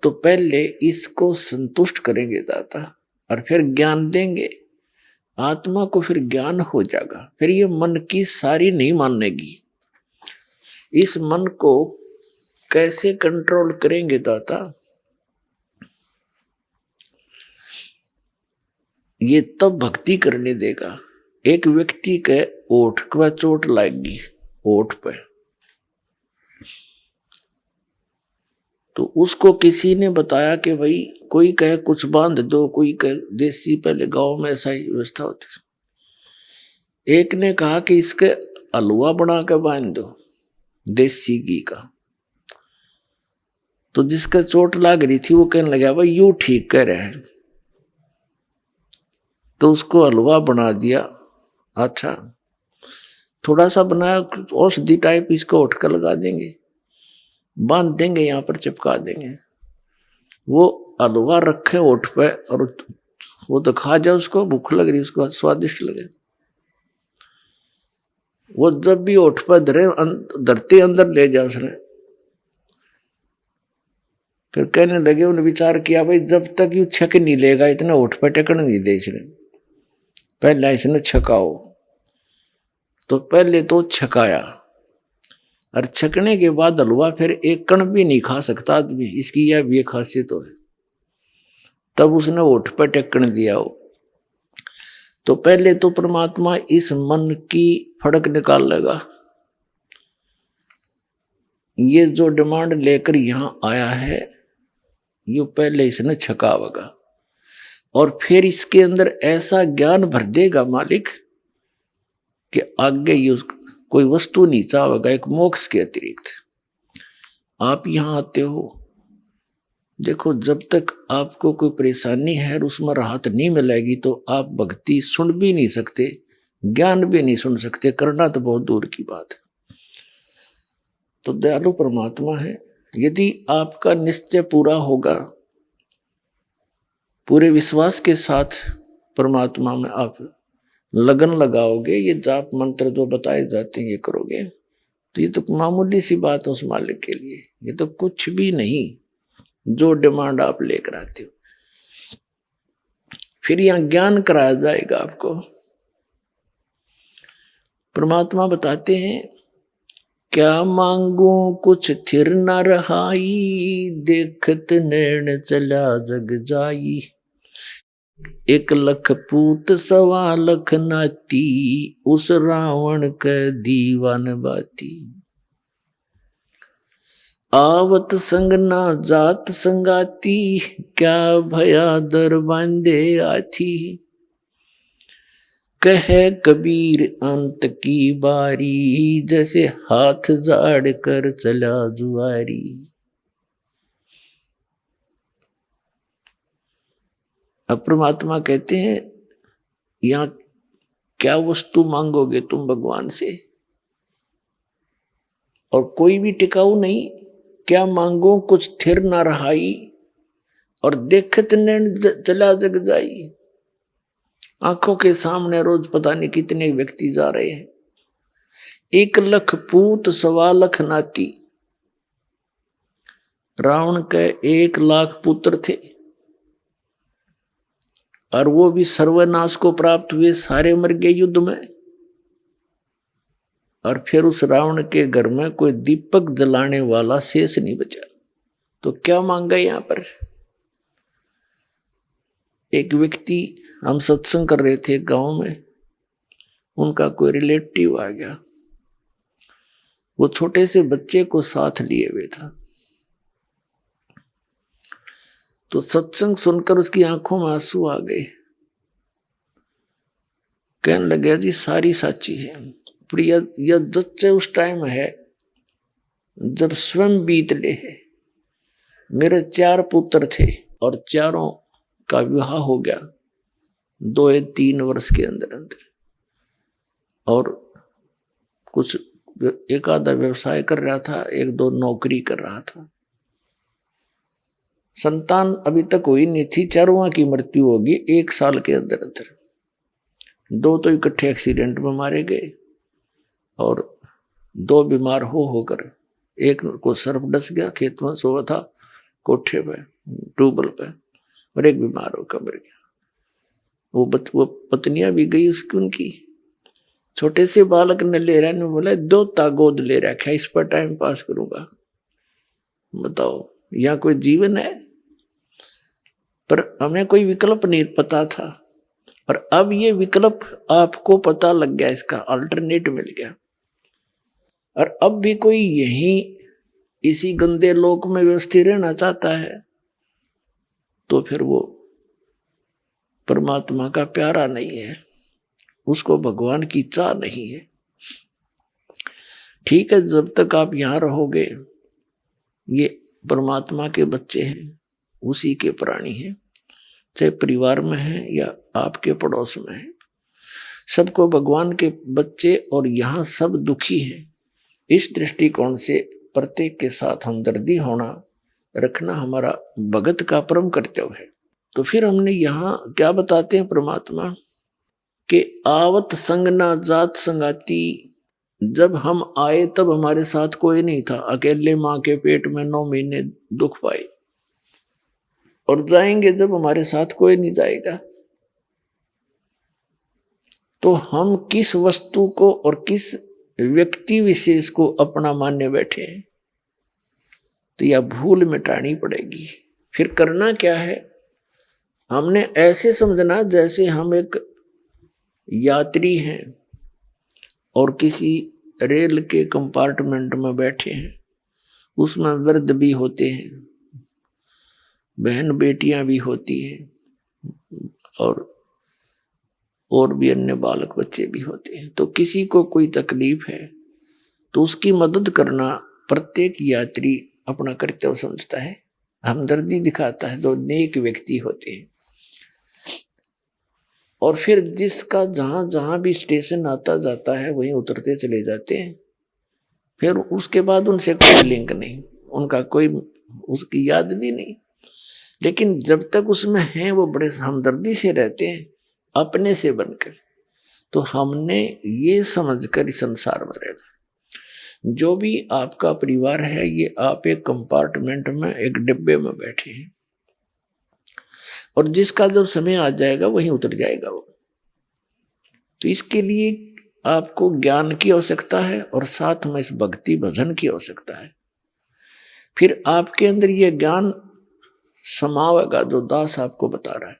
तो पहले इसको संतुष्ट करेंगे दाता और फिर ज्ञान देंगे। आत्मा को फिर ज्ञान हो जाएगा, फिर ये मन की सारी नहीं मानेगी। इस मन को कैसे कंट्रोल करेंगे दाता? ये तब भक्ति करने देगा। एक व्यक्ति के ओठ पर चोट लगेगी, ओठ पे, तो उसको किसी ने बताया कि भाई कोई कहे कुछ बांध दो, कोई कहे देसी, पहले गांव में ऐसा ही व्यवस्था होती। एक ने कहा कि इसके हलवा बना के बांध दो देसी घी का। तो जिसका चोट लग रही थी वो कहने लगा भाई यू ठीक कह रहे हैं, तो उसको हलवा बना दिया। अच्छा, थोड़ा सा बनाया, औषधि टाइप, इसको उठ कर लगा देंगे, बांध देंगे, यहाँ पर चिपका देंगे। वो हलवा रखे ओठ पे और वो तो खा जाए, उसको भूख लग रही, उसको स्वादिष्ट लगे। वो जब भी ओठ पर धरते अंदर ले जाए उसने, फिर कहने लगे, उन्हें विचार किया भाई जब तक यू छक नहीं लेगा इतना उठ पटकन नहीं दे इसने, पहले इसने छकाओ। तो पहले तो छकाया, और छकने के बाद हलवा फिर एक कण भी नहीं खा सकता आदमी, इसकी यह भी खासियत है। तब उसने उठ पटकन दिया हो। तो पहले तो परमात्मा इस मन की फड़क निकाल लेगा। ये जो डिमांड लेकर यहां आया है ये पहले इसने छकावेगा, और फिर इसके अंदर ऐसा ज्ञान भर देगा मालिक कि आगे ये कोई वस्तु नहीं चाहेगा एक मोक्ष के अतिरिक्त। आप यहां आते हो, देखो जब तक आपको कोई परेशानी है और उसमें राहत नहीं मिलेगी तो आप भक्ति सुन भी नहीं सकते, ज्ञान भी नहीं सुन सकते, करना तो बहुत दूर की बात है। तो दयालु परमात्मा है, यदि आपका निश्चय पूरा होगा, पूरे विश्वास के साथ परमात्मा में आप लगन लगाओगे, ये जाप मंत्र जो बताए जाते हैं ये करोगे, तो ये तो मामूली सी बात है उस मालिक के लिए, ये तो कुछ भी नहीं जो डिमांड आप लेकर आते हो। फिर यहां ज्ञान कराया जाएगा आपको। परमात्मा बताते हैं, क्या मांगू कुछ थिर न रहाई, देखत नैन चला जग जाई। 1 लख पूत 1.25 लख नाती, उस रावण के दीवान बाती। आवत संग ना जात संगाती, क्या भया दर बांधे आथी। कहे कबीर अंत की बारी, जैसे हाथ जाड़ कर चला जुआरी। अब परमात्मा कहते हैं, यहां क्या वस्तु मांगोगे तुम भगवान से, और कोई भी टिकाऊ नहीं। क्या मांगो कुछ थिर ना रहाई, और देखत नैन चला जग जाई। आंखों के सामने रोज पता नहीं कितने व्यक्ति जा रहे हैं। 1 लख पूत 1.25 लख नाती। रावण के 1 लाख पुत्र थे, और वो भी सर्वनाश को प्राप्त हुए, सारे मर गए युद्ध में। और फिर उस रावण के घर में कोई दीपक जलाने वाला शेष नहीं बचा। तो क्या मांगा यहां पर। एक व्यक्ति, हम सत्संग कर रहे थे गांव में, उनका कोई रिलेटिव आ गया, वो छोटे से बच्चे को साथ लिए हुए था। तो सत्संग सुनकर उसकी आंखों में आंसू आ गए। कहने लगे जी सारी साची है, पर यह सच्चे उस टाइम है जब स्वयं बीत ले है। मेरे 4 पुत्र थे और चारों का विवाह हो गया 2 या 3 वर्ष के अंदर अंदर, और कुछ एक आधा व्यवसाय कर रहा था, 1-2 नौकरी कर रहा था। संतान अभी तक हुई नहीं थी, चारों की मृत्यु होगी 1 साल के अंदर अंदर। 2 तो इकट्ठे एक्सीडेंट में मारे गए, और 2 बीमार होकर, एक को सर्प डस गया, खेत में सोया था कोठे पे ट्यूबवेल पे, और एक बीमार होकर मर गया। वो पत्नियां भी गई उसकी, उनकी छोटे से बालक ने ले रहा ने बोला 2 गोद ले रखा, इस पर टाइम पास करूंगा। बताओ यहाँ कोई जीवन है। पर हमें कोई विकल्प नहीं पता था, और अब ये विकल्प आपको पता लग गया, इसका अल्टरनेट मिल गया। और अब भी कोई यही इसी गंदे लोक में व्यवस्थित रहना चाहता है तो फिर वो परमात्मा का प्यारा नहीं है, उसको भगवान की चाह नहीं है। ठीक है, जब तक आप यहां रहोगे, ये परमात्मा के बच्चे हैं, उसी के प्राणी हैं, चाहे परिवार में हैं या आपके पड़ोस में हैं, सबको भगवान के बच्चे, और यहाँ सब दुखी हैं। इस दृष्टिकोण से प्रत्येक के साथ हमदर्दी होना रखना हमारा भगत का परम कर्तव्य है। तो फिर हमने यहाँ क्या बताते हैं परमात्मा कि आवत संग ना जात संगाती। जब हम आए तब हमारे साथ कोई नहीं था, अकेले माँ के पेट में 9 महीने दुख पाए, और जाएंगे जब हमारे साथ कोई नहीं जाएगा, तो हम किस वस्तु को और किस व्यक्ति विशेष को अपना मानने बैठे हैं। तो यह भूल मिटानी पड़ेगी। फिर करना क्या है, हमने ऐसे समझना जैसे हम एक यात्री हैं और किसी रेल के कंपार्टमेंट में बैठे हैं, उसमें वृद्ध भी होते हैं, बहन बेटियां भी होती हैं और भी अन्य बालक बच्चे भी होते हैं। तो किसी को कोई तकलीफ है तो उसकी मदद करना प्रत्येक यात्री अपना कर्तव्य समझता है, हमदर्दी दिखाता है, जो नेक व्यक्ति होते हैं। और फिर जिसका जहां जहां भी स्टेशन आता जाता है वहीं उतरते चले जाते हैं। फिर उसके बाद उनसे कोई लिंक नहीं, उनका कोई उसकी याद भी नहीं, लेकिन जब तक उसमें हैं वो बड़े हमदर्दी से रहते हैं, अपने से बनकर। तो हमने ये समझकर इस संसार में रहना। जो भी आपका परिवार है, ये आप एक कंपार्टमेंट में एक डिब्बे में बैठे हैं, और जिसका जब समय आ जाएगा वहीं उतर जाएगा वो। तो इसके लिए आपको ज्ञान की आवश्यकता है और साथ में इस भक्ति भजन की आवश्यकता है। फिर आपके अंदर ये ज्ञान समावेगा जो दास आपको बता रहा है।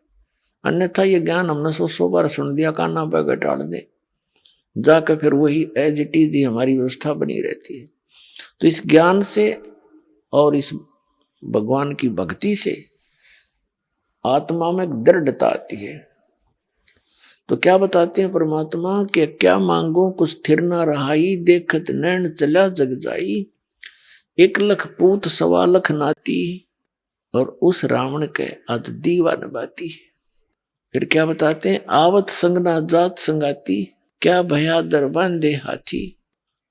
अन्यथा ये ज्ञान हमने 100 बार सुन दिया, काना पे घटाड़ दे जाकर, फिर वही एज इट इज ही हमारी व्यवस्था बनी रहती है। तो इस ज्ञान से और इस भगवान की भक्ति से आत्मा में दृढ़ता आती है। तो क्या बताते हैं परमात्मा के, क्या मांगो कुछ स्थिर न रहाई, देखत नैन चला जग जाई, 1 लाख पूत 1.25 लाख नाती, और उस रावण के अध दीवान बाती। फिर क्या बताते हैं, आवत संग ना जात संगाती, क्या भया दर बांधे हाथी।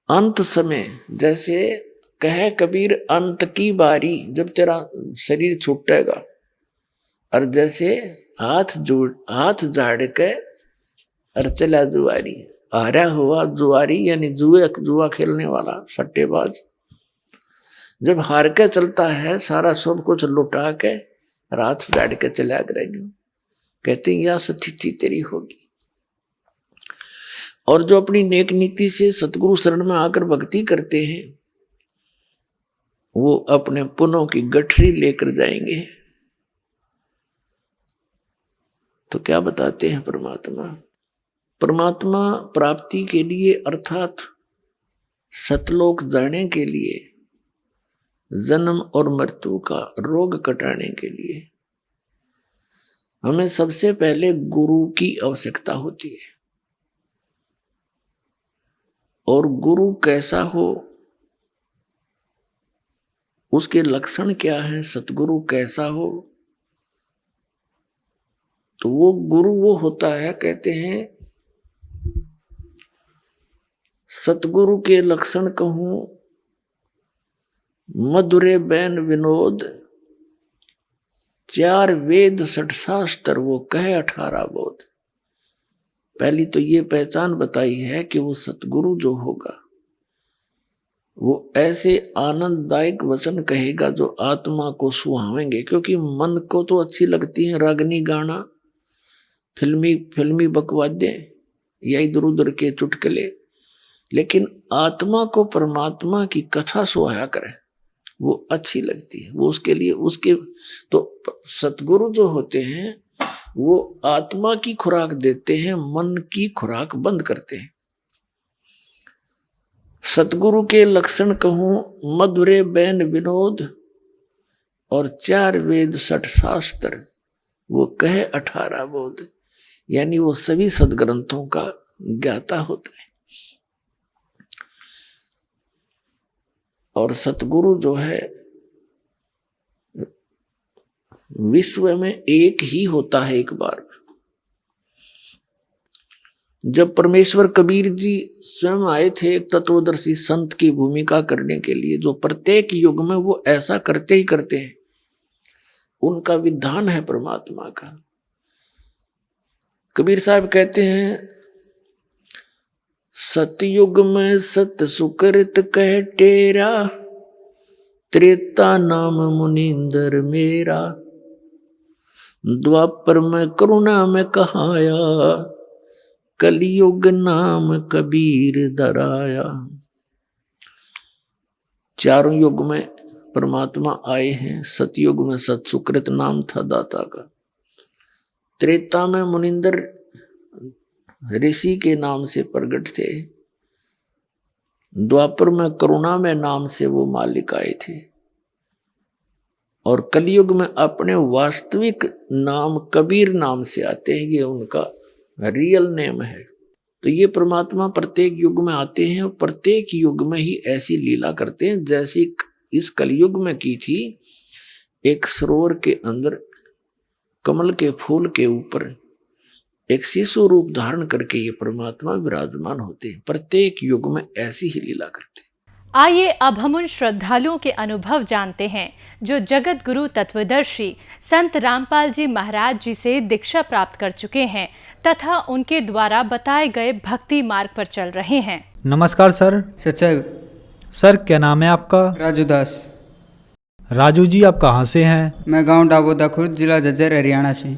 अंत समय जैसे कहे कबीर, अंत की बारी जब तेरा शरीर छूटेगा, और जैसे हाथ झाड़ के और चला जुआरी, हारा हुआ जुआरी यानी जुआ खेलने वाला सट्टेबाज, जब हार के चलता है सारा सब कुछ लुटा के रात झाड़ के चला करेगी, कहते हैं यह स्थिति तेरी होगी। और जो अपनी नेक नीति से सतगुरु शरण में आकर भक्ति करते हैं, वो अपने पुनों की गठरी लेकर जाएंगे। तो क्या बताते हैं परमात्मा प्राप्ति के लिए, अर्थात सतलोक जाने के लिए, जन्म और मृत्यु का रोग कटाने के लिए हमें सबसे पहले गुरु की आवश्यकता होती है। और गुरु कैसा हो, उसके लक्षण क्या है, सतगुरु कैसा हो, तो वो गुरु वो होता है, कहते हैं सतगुरु के लक्षण कहूं, मधुरे बैन विनोद, 4 वेद 6 शास्त्र, वो कहे 18 बोध। पहली तो ये पहचान बताई है कि वो सतगुरु जो होगा वो ऐसे आनंददायक वचन कहेगा जो आत्मा को सुहावेंगे। क्योंकि मन को तो अच्छी लगती है रागनी गाना, फिल्मी बकवाद्य या इधर उधर के चुटकुले, लेकिन आत्मा को परमात्मा की कथा सुहाया करे वो अच्छी लगती है। वो उसके लिए तो सतगुरु जो होते हैं वो आत्मा की खुराक देते हैं, मन की खुराक बंद करते हैं। सतगुरु के लक्षण कहूं, मधुरे बैन विनोद, और 4 वेद 6 शास्त्र, वो कहे 18 बोध, यानी वो सभी सदग्रंथों का ज्ञाता होता है। और सतगुरु जो है विश्व में एक ही होता है। एक बार जब परमेश्वर कबीर जी स्वयं आए थे एक तत्वदर्शी संत की भूमिका करने के लिए, जो प्रत्येक युग में वो ऐसा करते ही करते हैं, उनका विधान है परमात्मा का। कबीर साहब कहते हैं, सतयुग में सत सुकृत कह टेरा, त्रेता नाम मुनिंदर मेरा, द्वापर में करुणा में कहाया, कलयुग नाम कबीर दराया। चारों युग में परमात्मा आए हैं। सतयुग में सतसुकृत नाम था दाता का। त्रेता में मुनिंदर ऋषि के नाम से प्रकट थे। द्वापर में करुणा में नाम से वो मालिक आए थे। और कलयुग में अपने वास्तविक नाम कबीर नाम से आते हैं। ये उनका रियल नेम है। तो ये परमात्मा प्रत्येक युग में आते हैं और प्रत्येक युग में ही ऐसी लीला करते हैं जैसी इस कलयुग में की थी। एक सरोवर के अंदर कमल के फूल के ऊपर एक शिशु रूप धारण करके ये परमात्मा विराजमान होते हैं। प्रत्येक युग में ऐसी ही लीला करते हैं।
आइए अब हम उन श्रद्धालुओं के अनुभव जानते हैं जो जगत गुरु तत्वदर्शी संत रामपाल जी महाराज जी से दीक्षा प्राप्त कर चुके हैं तथा उनके द्वारा बताए गए भक्ति मार्ग पर चल रहे हैं।
नमस्कार सर।
सच्चाई।
सर क्या नाम है आपका?
राजू दास।
राजू जी आप कहाँ से हैं?
मैं गांव डाबोदा खुर्द, जिला झज्जर, हरियाणा से।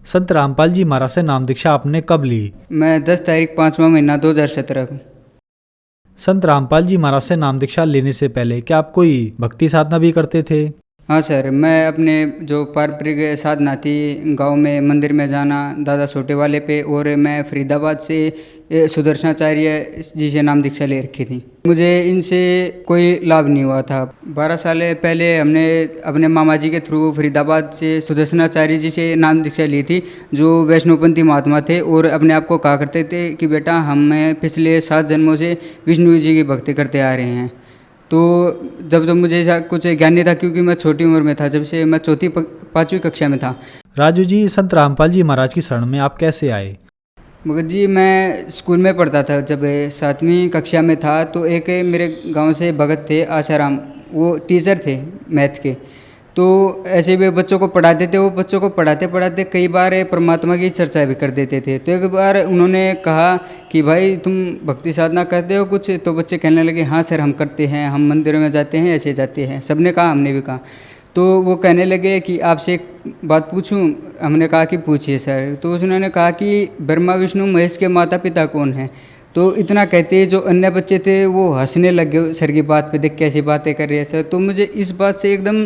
संत रामपाल जी महाराज से नाम दीक्षा आपने कब ली?
मैं 10 तारीख 5वां महीना 2017 को।
संत रामपाल जी महाराज से नाम दीक्षा लेने से पहले क्या आप कोई भक्ति साधना भी करते थे?
हाँ सर, मैं अपने जो पारंपरिक साधना थी, गांव में मंदिर में जाना दादा छोटे वाले पे, और मैं फरीदाबाद से सुदर्शनाचार्य जी से नाम दीक्षा ले रखी थी। मुझे इनसे कोई लाभ नहीं हुआ था। 12 साल पहले हमने अपने मामा जी के थ्रू फरीदाबाद से सुदर्शनाचार्य जी से नाम दीक्षा ली थी, जो वैष्णवपंथी महात्मा थे और अपने आप को कहा करते थे कि बेटा हम पिछले 7 जन्मों से विष्णु जी की भक्ति करते आ रहे हैं। तो जब तो मुझे ऐसा कुछ ज्ञान नहीं था, क्योंकि मैं छोटी उम्र में था, जब से मैं 4वीं-5वीं कक्षा में था।
राजू जी, संत रामपाल जी महाराज की शरण में आप कैसे आए?
मगर जी मैं स्कूल में पढ़ता था, जब 7वीं कक्षा में था तो एक मेरे गांव से भगत थे आसाराम, वो टीचर थे मैथ के। तो ऐसे भी बच्चों को पढ़ाते थे। वो बच्चों को पढ़ाते पढ़ाते कई बार परमात्मा की चर्चा भी कर देते थे। तो एक बार उन्होंने कहा कि भाई तुम भक्ति साधना करते हो कुछ? तो बच्चे कहने लगे हाँ सर हम करते हैं, हम मंदिरों में जाते हैं, ऐसे जाते हैं। सबने कहा, हमने भी कहा। तो वो कहने लगे कि आपसे एक बात पूछूं? हमने कहा कि पूछिए सर। तो उन्होंने कहा कि ब्रह्मा विष्णु महेश के माता पिता कौन हैं? तो इतना कहते जो अन्य बच्चे थे वो हंसने लग गए सर की बात पे, देख कैसी बातें कर रहे हैं सर। तो मुझे इस बात से एकदम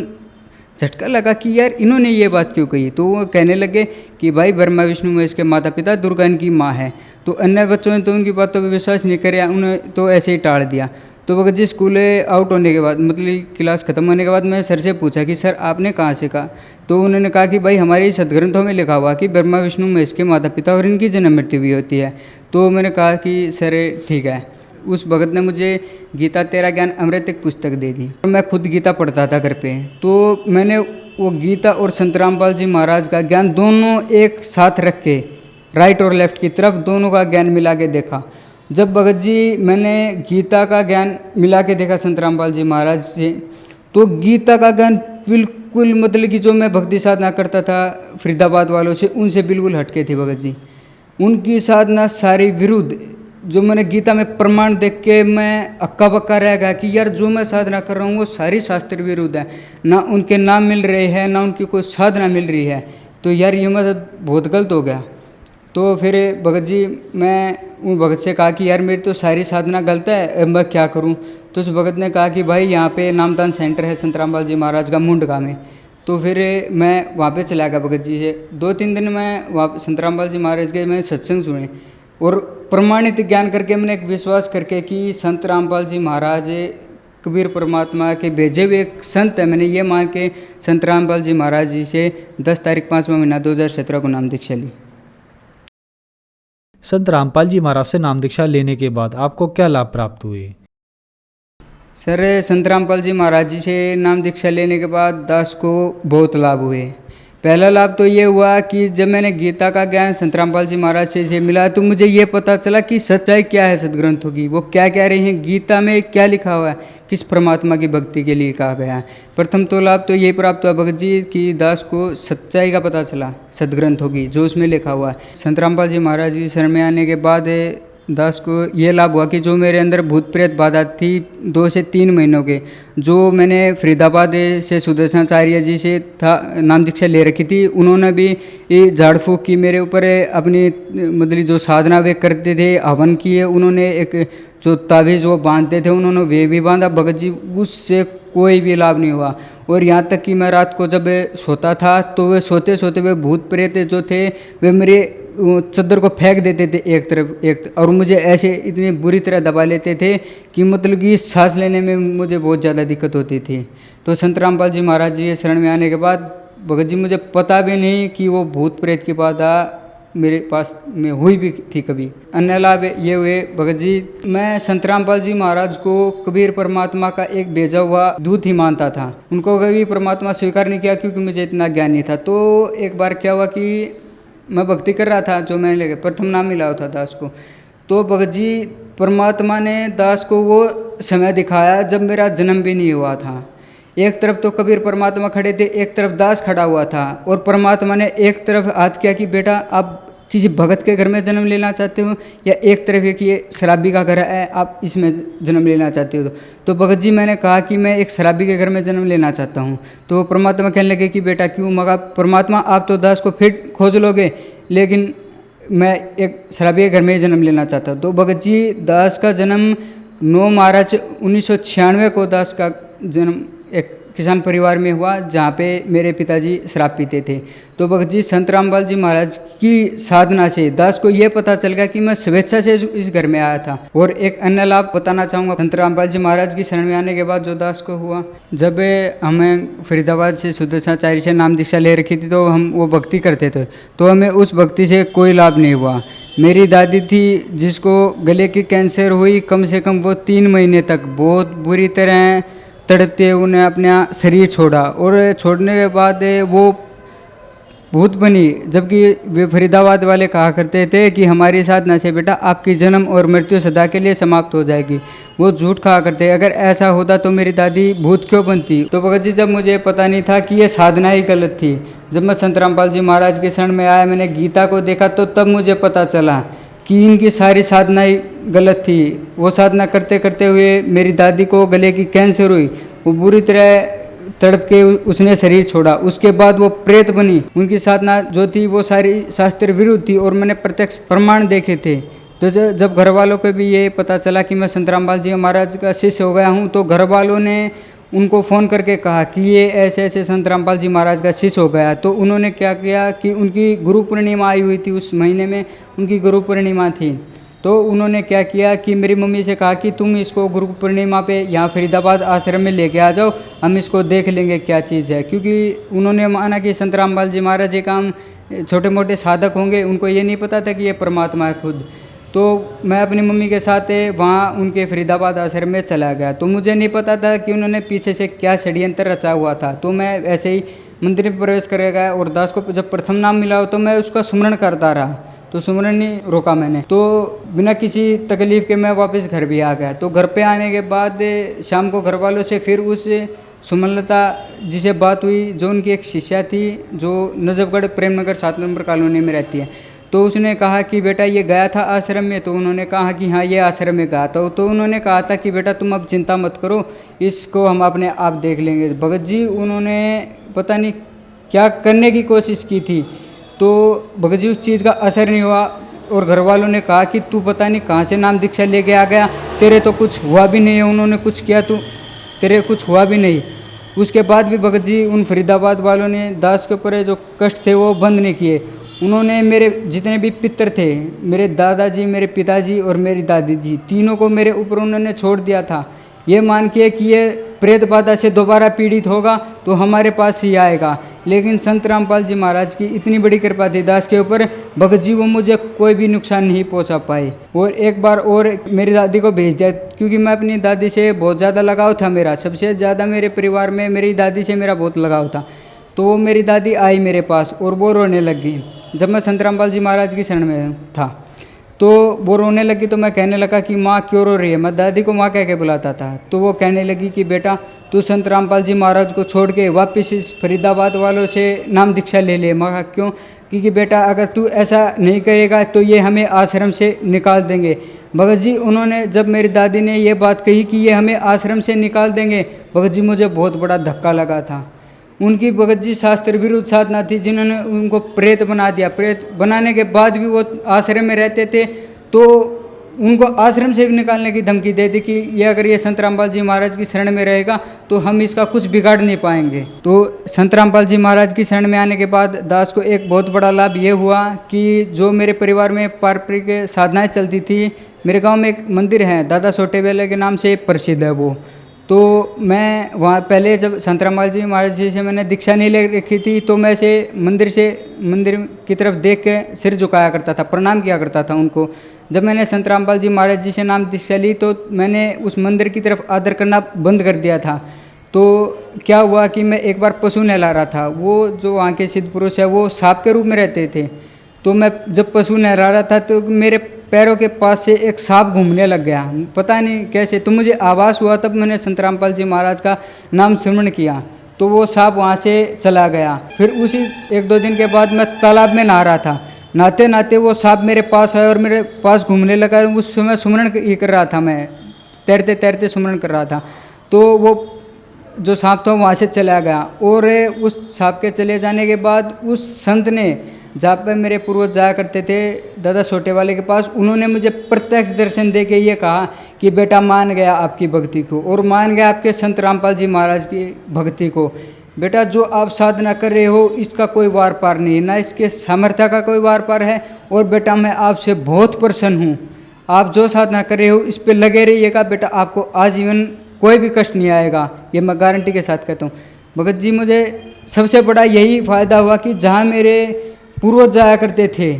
झटका लगा कि यार इन्होंने ये बात क्यों कही। तो वो कहने लगे कि भाई ब्रह्मा विष्णु महेश के माता पिता, दुर्गा इनकी माँ है। तो अन्य बच्चों ने तो उनकी बातों पर विश्वास नहीं किया, उन्हें तो ऐसे ही टाल दिया। तो भगत जी स्कूल आउट होने के बाद, मतलब क्लास खत्म होने के बाद मैं सर से पूछा कि सर आपने कहाँ से कहा? तो उन्होंने कहा कि भाई हमारे सदग्रंथों में लिखा हुआ कि ब्रह्मा विष्णु महेश के माता पिता और इनकी जन्म मृत्यु भी होती है। तो मैंने कहा कि सर ठीक है। उस भगत ने मुझे गीता तेरा ज्ञान अमृत एक पुस्तक दे दी। मैं खुद गीता पढ़ता था घर पे। तो मैंने वो गीता और संत रामपाल जी महाराज का ज्ञान दोनों एक साथ रख के, राइट और लेफ्ट की तरफ दोनों का ज्ञान मिला के देखा। जब भगत जी मैंने गीता का ज्ञान मिला के देखा संत रामपाल जी महाराज से, तो गीता का ज्ञान बिल्कुल, मतलब कि जो मैं भक्ति साधना करता था फरीदाबाद वालों से, उनसे बिल्कुल हटके थे भगत जी। उनकी साधना सारी विरुद्ध, जो मैंने गीता में प्रमाण देख के मैं अक्का बक्का रह गया कि यार जो मैं साधना कर रहा हूँ वो सारी शास्त्र विरुद्ध है। ना उनके नाम मिल रहे हैं, ना उनकी कोई साधना मिल रही है। तो यार ये मतलब बहुत गलत हो गया। तो फिर भगत जी, मैं उन भगत से कहा कि यार मेरी तो सारी साधना गलत है, अब मैं क्या करूं? तो उस भगत ने कहा कि भाई यहाँ पे नामदान सेंटर है संत रामपाल जी महाराज का मुंडका में। तो फिर मैं वहाँ पे चला गया भगत जी से। 2-3 दिन मैं वहाँ संत रामपाल जी महाराज के मैंने सत्संग सुने और प्रमाणित ज्ञान करके मैंने एक विश्वास करके कि संत रामपाल जी महाराज कबीर परमात्मा के भेजे हुए एक संत है, मैंने ये मान के संत रामपाल जी महाराज जी से 10 तारीख 5वां महीना 2017 को नाम दीक्षा ली।
संत रामपाल जी महाराज से नाम दीक्षा लेने के बाद आपको क्या लाभ प्राप्त हुए?
सर संत रामपाल जी महाराज जी से नाम दीक्षा लेने के बाद दास को बहुत लाभ हुए। पहला लाभ तो ये हुआ कि जब मैंने गीता का ज्ञान संत रामपाल जी महाराज से मिला तो मुझे ये पता चला कि सच्चाई क्या है सदग्रंथों की, वो क्या कह रहे हैं, गीता में क्या लिखा हुआ है, किस परमात्मा की भक्ति के लिए कहा गया है। प्रथम तो लाभ तो ये प्राप्त हुआ भगत जी कि दास को सच्चाई का पता चला सदग्रंथों की, जो उसमें लिखा हुआ है। संत रामपाल जी महाराज जी शरण में आने के बाद दास को ये लाभ हुआ कि जो मेरे अंदर भूत प्रेत बाधा थी 2 से 3 महीनों के, जो मैंने फरीदाबाद से सुदर्शनाचार्य जी से नाम दीक्षा ले रखी थी, उन्होंने भी ये झाड़ फूक की मेरे ऊपर अपनी मतलब जो साधना वे करते थे, हवन किए, उन्होंने एक जो ताबीज़ वो बांधते थे उन्होंने वे भी बांधा। भगत जी उससे कोई भी लाभ नहीं हुआ। और यहाँ तक कि मैं रात को जब सोता था तो वे सोते सोते वे भूत प्रेत जो थे वे मेरे चद्दर को फेंक देते थे एक तरफ और मुझे ऐसे इतनी बुरी तरह दबा लेते थे कि मतलब कि सांस लेने में मुझे बहुत ज़्यादा दिक्कत होती थी। तो संत रामपाल जी महाराज जी शरण में आने के बाद भगत जी मुझे पता भी नहीं कि वो भूत प्रेत की बाधा मेरे पास में हुई भी थी कभी। अन्य लाभ ये हुए भगत जी, मैं संत रामपाल जी महाराज को कबीर परमात्मा का एक भेजा हुआ दूत ही मानता था। उनको कभी परमात्मा स्वीकार नहीं किया क्योंकि मुझे इतना ज्ञान नहीं था। तो एक बार क्या हुआ कि मैं भक्ति कर रहा था, जो मैंने प्रथम नाम मिला था दास को, तो भगत जी परमात्मा ने दास को वो समय दिखाया जब मेरा जन्म भी नहीं हुआ था। एक तरफ तो कबीर परमात्मा खड़े थे, एक तरफ दास खड़ा हुआ था, और परमात्मा ने एक तरफ हाथ किया कि बेटा आप किसी भगत के घर में जन्म लेना चाहते हो, या एक तरफ है कि ये शराबी का घर है आप इसमें जन्म लेना चाहते हो। तो भगत जी मैंने कहा कि मैं एक शराबी के घर में जन्म लेना चाहता हूँ। तो परमात्मा कहने लगे कि बेटा क्यों? मगा परमात्मा आप तो दास को फिर खोज लोगे, लेकिन मैं एक शराबी के घर में जन्म लेना चाहता हूँ। तो भगत जी दास का जन्म 9 मार्च 1996 को दास का जन्म एक किसान परिवार में हुआ जहाँ पे मेरे पिताजी शराब पीते थे। तो भगत जी संत रामपाल जी महाराज की साधना से दास को ये पता चल गया कि मैं स्वेच्छा से इस घर में आया था। और एक अन्य लाभ बताना चाहूँगा, संत रामपाल जी महाराज की शरण में आने के बाद जो दास को हुआ, जब हमें फरीदाबाद से सुदर्शनाचार्य से नाम दीक्षा ले रखी थी तो हम वो भक्ति करते थे, तो हमें उस भक्ति से कोई लाभ नहीं हुआ। मेरी दादी थी जिसको गले की कैंसर हुई, कम से कम वो 3 महीने तक बहुत बुरी तरह तड़पते उन्हें अपना शरीर छोड़ा, और छोड़ने के बाद वो भूत बनी। जबकि वे फरीदाबाद वाले कहा करते थे कि हमारी साधना से बेटा आपकी जन्म और मृत्यु सदा के लिए समाप्त हो जाएगी। वो झूठ कहा करते, अगर ऐसा होता तो मेरी दादी भूत क्यों बनती। तो भगत जी जब मुझे पता नहीं था कि ये साधना ही गलत थी, जब मैं संत रामपाल जी महाराज के शरण में आया, मैंने गीता को देखा, तो तब मुझे पता चला कि इनकी सारी साधनाएं गलत थी। वो साधना करते करते हुए मेरी दादी को गले की कैंसर हुई, वो बुरी तरह तड़प के उसने शरीर छोड़ा। उसके बाद वो प्रेत बनी। उनकी साधना जो थी वो सारी शास्त्र विरुद्ध थी, और मैंने प्रत्यक्ष प्रमाण देखे थे। तो जब घर वालों को भी ये पता चला कि मैं संत रामपाल जी महाराज का शिष्य हो गया हूँ, तो घर वालों ने उनको फ़ोन करके कहा कि ये ऐसे ऐसे संत रामपाल जी महाराज का शिष्य हो गया। तो उन्होंने क्या किया कि उनकी गुरु पूर्णिमा आई हुई थी, उस महीने में उनकी गुरु पूर्णिमा थी। तो उन्होंने क्या किया कि मेरी मम्मी से कहा कि तुम इसको गुरु पूर्णिमा पे यहाँ फरीदाबाद आश्रम में लेके आ जाओ, हम इसको देख लेंगे क्या चीज़ है। क्योंकि उन्होंने माना कि संत रामपाल जी महाराज ये काम छोटे मोटे साधक होंगे, उनको ये नहीं पता था कि ये परमात्मा है खुद। तो मैं अपनी मम्मी के साथ वहाँ उनके फरीदाबाद आश्रम में चला गया। तो मुझे नहीं पता था कि उन्होंने पीछे से क्या षड्यंत्र रचा हुआ था। तो मैं ऐसे ही मंदिर में प्रवेश कर गया, और दास को जब प्रथम नाम मिला तो मैं उसका सुमरण करता रहा, तो सुमरण नहीं रोका मैंने। तो बिना किसी तकलीफ़ के मैं वापस घर भी आ गया। तो घर पे आने के बाद शाम को घर वालों से फिर उस सुमनलता जिसे बात हुई, जो उनकी एक शिष्या थी जो नजफगढ़ प्रेमनगर 7 नंबर कॉलोनी में रहती है। तो उसने कहा कि बेटा ये गया था आश्रम में। तो उन्होंने कहा कि हाँ ये आश्रम में गया था। तो उन्होंने कहा था कि बेटा तुम अब चिंता मत करो, इसको हम अपने आप देख लेंगे। भगत जी उन्होंने पता नहीं क्या करने की कोशिश की थी, तो भगत जी उस चीज़ का असर नहीं हुआ। और घर वालों ने कहा कि तू पता नहीं कहाँ से नाम दीक्षा लेके आ गया, तेरे तो कुछ हुआ भी नहीं है, उन्होंने कुछ किया तो तेरे कुछ हुआ भी नहीं। उसके बाद भी भगत जी उन फरीदाबाद वालों ने दास के ऊपर जो कष्ट थे वो बंद नहीं किए। उन्होंने मेरे जितने भी पितर थे, मेरे दादाजी, मेरे पिताजी और मेरी दादी जी, तीनों को मेरे ऊपर उन्होंने छोड़ दिया था, ये मान के कि ये प्रेत बाधा से दोबारा पीड़ित होगा तो हमारे पास ही आएगा। लेकिन संत रामपाल जी महाराज की इतनी बड़ी कृपा थी दास के ऊपर, भगत जी वो मुझे कोई भी नुकसान नहीं पहुंचा पाए। और एक बार और मेरी दादी को भेज दिया, क्योंकि मैं अपनी दादी से बहुत ज़्यादा लगाव था। मेरा सबसे ज़्यादा मेरे परिवार में मेरी दादी से मेरा बहुत लगाव था। तो वो मेरी दादी आई मेरे पास और वो रोने लग गई जब मैं संत रामपाल जी महाराज की शरण में था। तो वो रोने लगी तो मैं कहने लगा कि माँ क्यों रो रही है। मैं दादी को माँ कह के बुलाता था। तो वो कहने लगी कि बेटा तू संत रामपाल जी महाराज को छोड़ के वापस इस फरीदाबाद वालों से नाम दीक्षा ले ले। मैं कहा क्यों? कि बेटा अगर तू ऐसा नहीं करेगा तो ये हमें आश्रम से निकाल देंगे। भगत जी उन्होंने जब मेरी दादी ने ये बात कही कि ये हमें आश्रम से निकाल देंगे, भगत जी मुझे बहुत बड़ा धक्का लगा था। उनकी भगत जी शास्त्र विरुद्ध साधना थी जिन्होंने उनको प्रेत बना दिया। प्रेत बनाने के बाद भी वो आश्रम में रहते थे, तो उनको आश्रम से भी निकालने की धमकी दे दी कि ये अगर ये संत रामपाल जी महाराज की शरण में रहेगा तो हम इसका कुछ बिगाड़ नहीं पाएंगे। तो संत रामपाल जी महाराज की शरण में आने के बाद दास को एक बहुत बड़ा लाभ ये हुआ कि जो मेरे परिवार में पारंपरिक साधनाएं चलती थी, मेरे गांव में एक मंदिर है दादा सोटे वेले के नाम से प्रसिद्ध है वो, तो मैं वहाँ पहले जब संत रामपाल जी महाराज जी से मैंने दीक्षा नहीं ले रखी थी तो मैं मंदिर की तरफ देख के सिर झुकाया करता था, प्रणाम किया करता था उनको। जब मैंने संत रामपाल जी महाराज जी से नाम दीक्षा ली तो मैंने उस मंदिर की तरफ आदर करना बंद कर दिया था। तो क्या हुआ कि मैं एक बार पशु नहला रहा था, वो जो वहाँ के सिद्ध पुरुष है वो सांप के रूप में रहते थे, तो मैं जब पशु नहला रहा था तो मेरे पैरों के पास से एक सांप घूमने लग गया, पता नहीं कैसे, तो मुझे आभास हुआ। तब मैंने संत रामपाल जी महाराज का नाम स्मरण किया तो वो सांप वहाँ से चला गया। फिर उसी 1-2 दिन के बाद मैं तालाब में नहा रहा था, नहाते नहाते वो सांप मेरे पास आया और मेरे पास घूमने लगा। उस समय सुमरण कर रहा था, मैं तैरते तैरते सुमरण कर रहा था, तो वो जो सांप था वहाँ से चला गया। और उस सांप के चले जाने के बाद उस संत ने, जहाँ पे मेरे पूर्वज जाया करते थे दादा सोटे वाले के पास, उन्होंने मुझे प्रत्यक्ष दर्शन दे के ये कहा कि बेटा मान गया आपकी भक्ति को और मान गया आपके संत रामपाल जी महाराज की भक्ति को। बेटा जो आप साधना कर रहे हो इसका कोई वार पार नहीं, ना इसके सामर्थ्य का कोई वार पार है। और बेटा मैं आपसे बहुत प्रसन्न हूँ, आप जो साधना कर रहे हो इस पे लगे रहिएगा बेटा, आपको आजीवन कोई भी कष्ट नहीं आएगा, ये मैं गारंटी के साथ कहता हूँ। भगत जी मुझे सबसे बड़ा यही फ़ायदा हुआ कि जहाँ मेरे पूर्वज जाया करते थे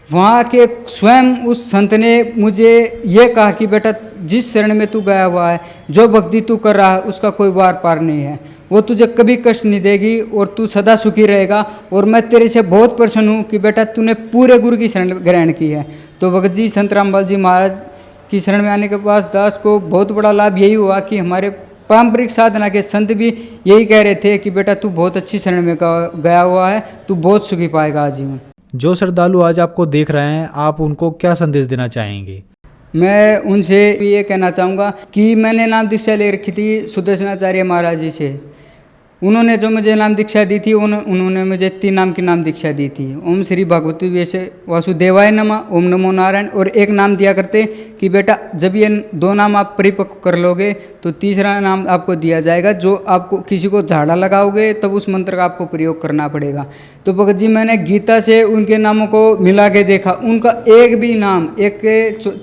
वहाँ के स्वयं उस संत ने मुझे ये कहा कि बेटा जिस शरण में तू गया हुआ है, जो भक्ति तू कर रहा है उसका कोई वार पार नहीं है, वो तुझे कभी कष्ट नहीं देगी और तू सदा सुखी रहेगा। और मैं तेरे से बहुत प्रसन्न हूँ कि बेटा तूने पूरे गुरु की शरण ग्रहण की है। तो भगत जी संत रामपाल जी महाराज की शरण में आने के बाद दास को बहुत बड़ा लाभ यही हुआ कि हमारे पारंपरिक साधना के संत भी यही कह रहे थे कि बेटा तू बहुत अच्छी शरण में गया हुआ है, तू बहुत सुखी पाएगा आजीवन।
जो श्रद्धालु आज आपको देख रहे हैं, आप उनको क्या संदेश देना चाहेंगे?
मैं उनसे ये कहना चाहूँगा कि मैंने नाम दीक्षा ले रखी थी सुदर्शनाचार्य महाराज जी से। उन्होंने जो मुझे नाम दीक्षा दी थी उन्होंने मुझे 3 नाम की नाम दीक्षा दी थी। ओम श्री भगवती वैसे वासुदेवाय नमः, ओम नमो नारायण, और एक नाम दिया करते कि बेटा जब ये 2 नाम आप परिपक्व कर लोगे तो तीसरा नाम आपको दिया जाएगा, जो आपको किसी को झाड़ा लगाओगे तब उस मंत्र का आपको प्रयोग करना पड़ेगा। तो भगत जी मैंने गीता से उनके नामों को मिला के देखा, उनका एक भी नाम, एक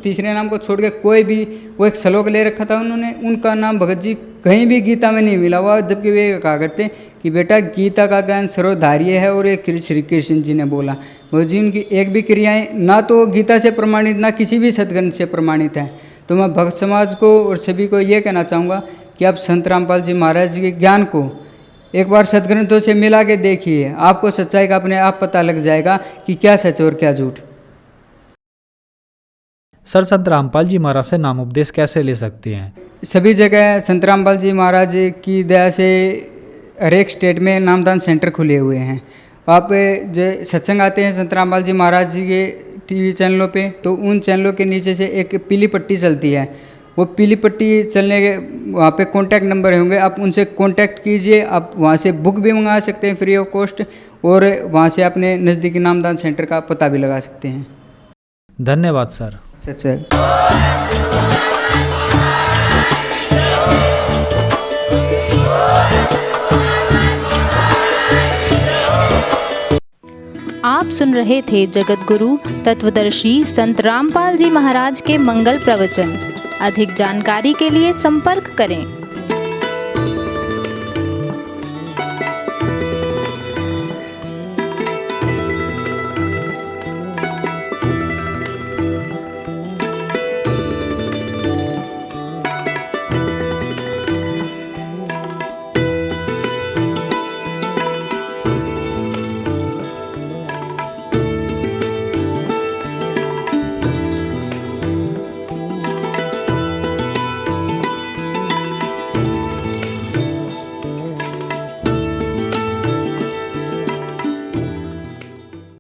तीसरे नाम को छोड़ के कोई भी, वो एक श्लोक ले रखा था उन्होंने, उनका नाम भगत जी कहीं भी गीता में नहीं मिला हुआ, जबकि वे कहा करते कि बेटा गीता का ज्ञान सर्वधार्य है और ये श्री कृष्ण जी ने बोला। भगत जी उनकी एक भी क्रियाएं ना तो गीता से प्रमाणित ना किसी भी सदग्रंथ से प्रमाणित है। तो मैं भक्त समाज को और सभी को ये कहना चाहूँगा कि आप संत रामपाल जी महाराज जी के ज्ञान को एक बार सदग्रंथों से मिला के देखिए, आपको सच्चाई का अपने आप पता लग जाएगा कि क्या सच और क्या झूठ।
सर, संत रामपाल जी महाराज से नाम उपदेश कैसे ले सकते हैं?
सभी जगह संत रामपाल जी महाराज की दया से हर एक स्टेट में नामदान सेंटर खुले हुए हैं। आप जो सत्संग आते हैं संत रामपाल जी महाराज जी के टीवी चैनलों पे, तो उन चैनलों के नीचे से एक पीली पट्टी चलती है, वो पीली पट्टी चलने के वहाँ पे कॉन्टैक्ट नंबर होंगे, आप उनसे कॉन्टैक्ट कीजिए। आप वहाँ से बुक भी मंगा सकते हैं फ्री ऑफ कॉस्ट, और वहाँ से अपने नज़दीकी नामदान सेंटर का पता भी लगा सकते हैं।
धन्यवाद सर।
सच्चा
आप सुन रहे थे जगत गुरु तत्वदर्शी संत रामपाल जी महाराज के मंगल प्रवचन। अधिक जानकारी के लिए संपर्क करें।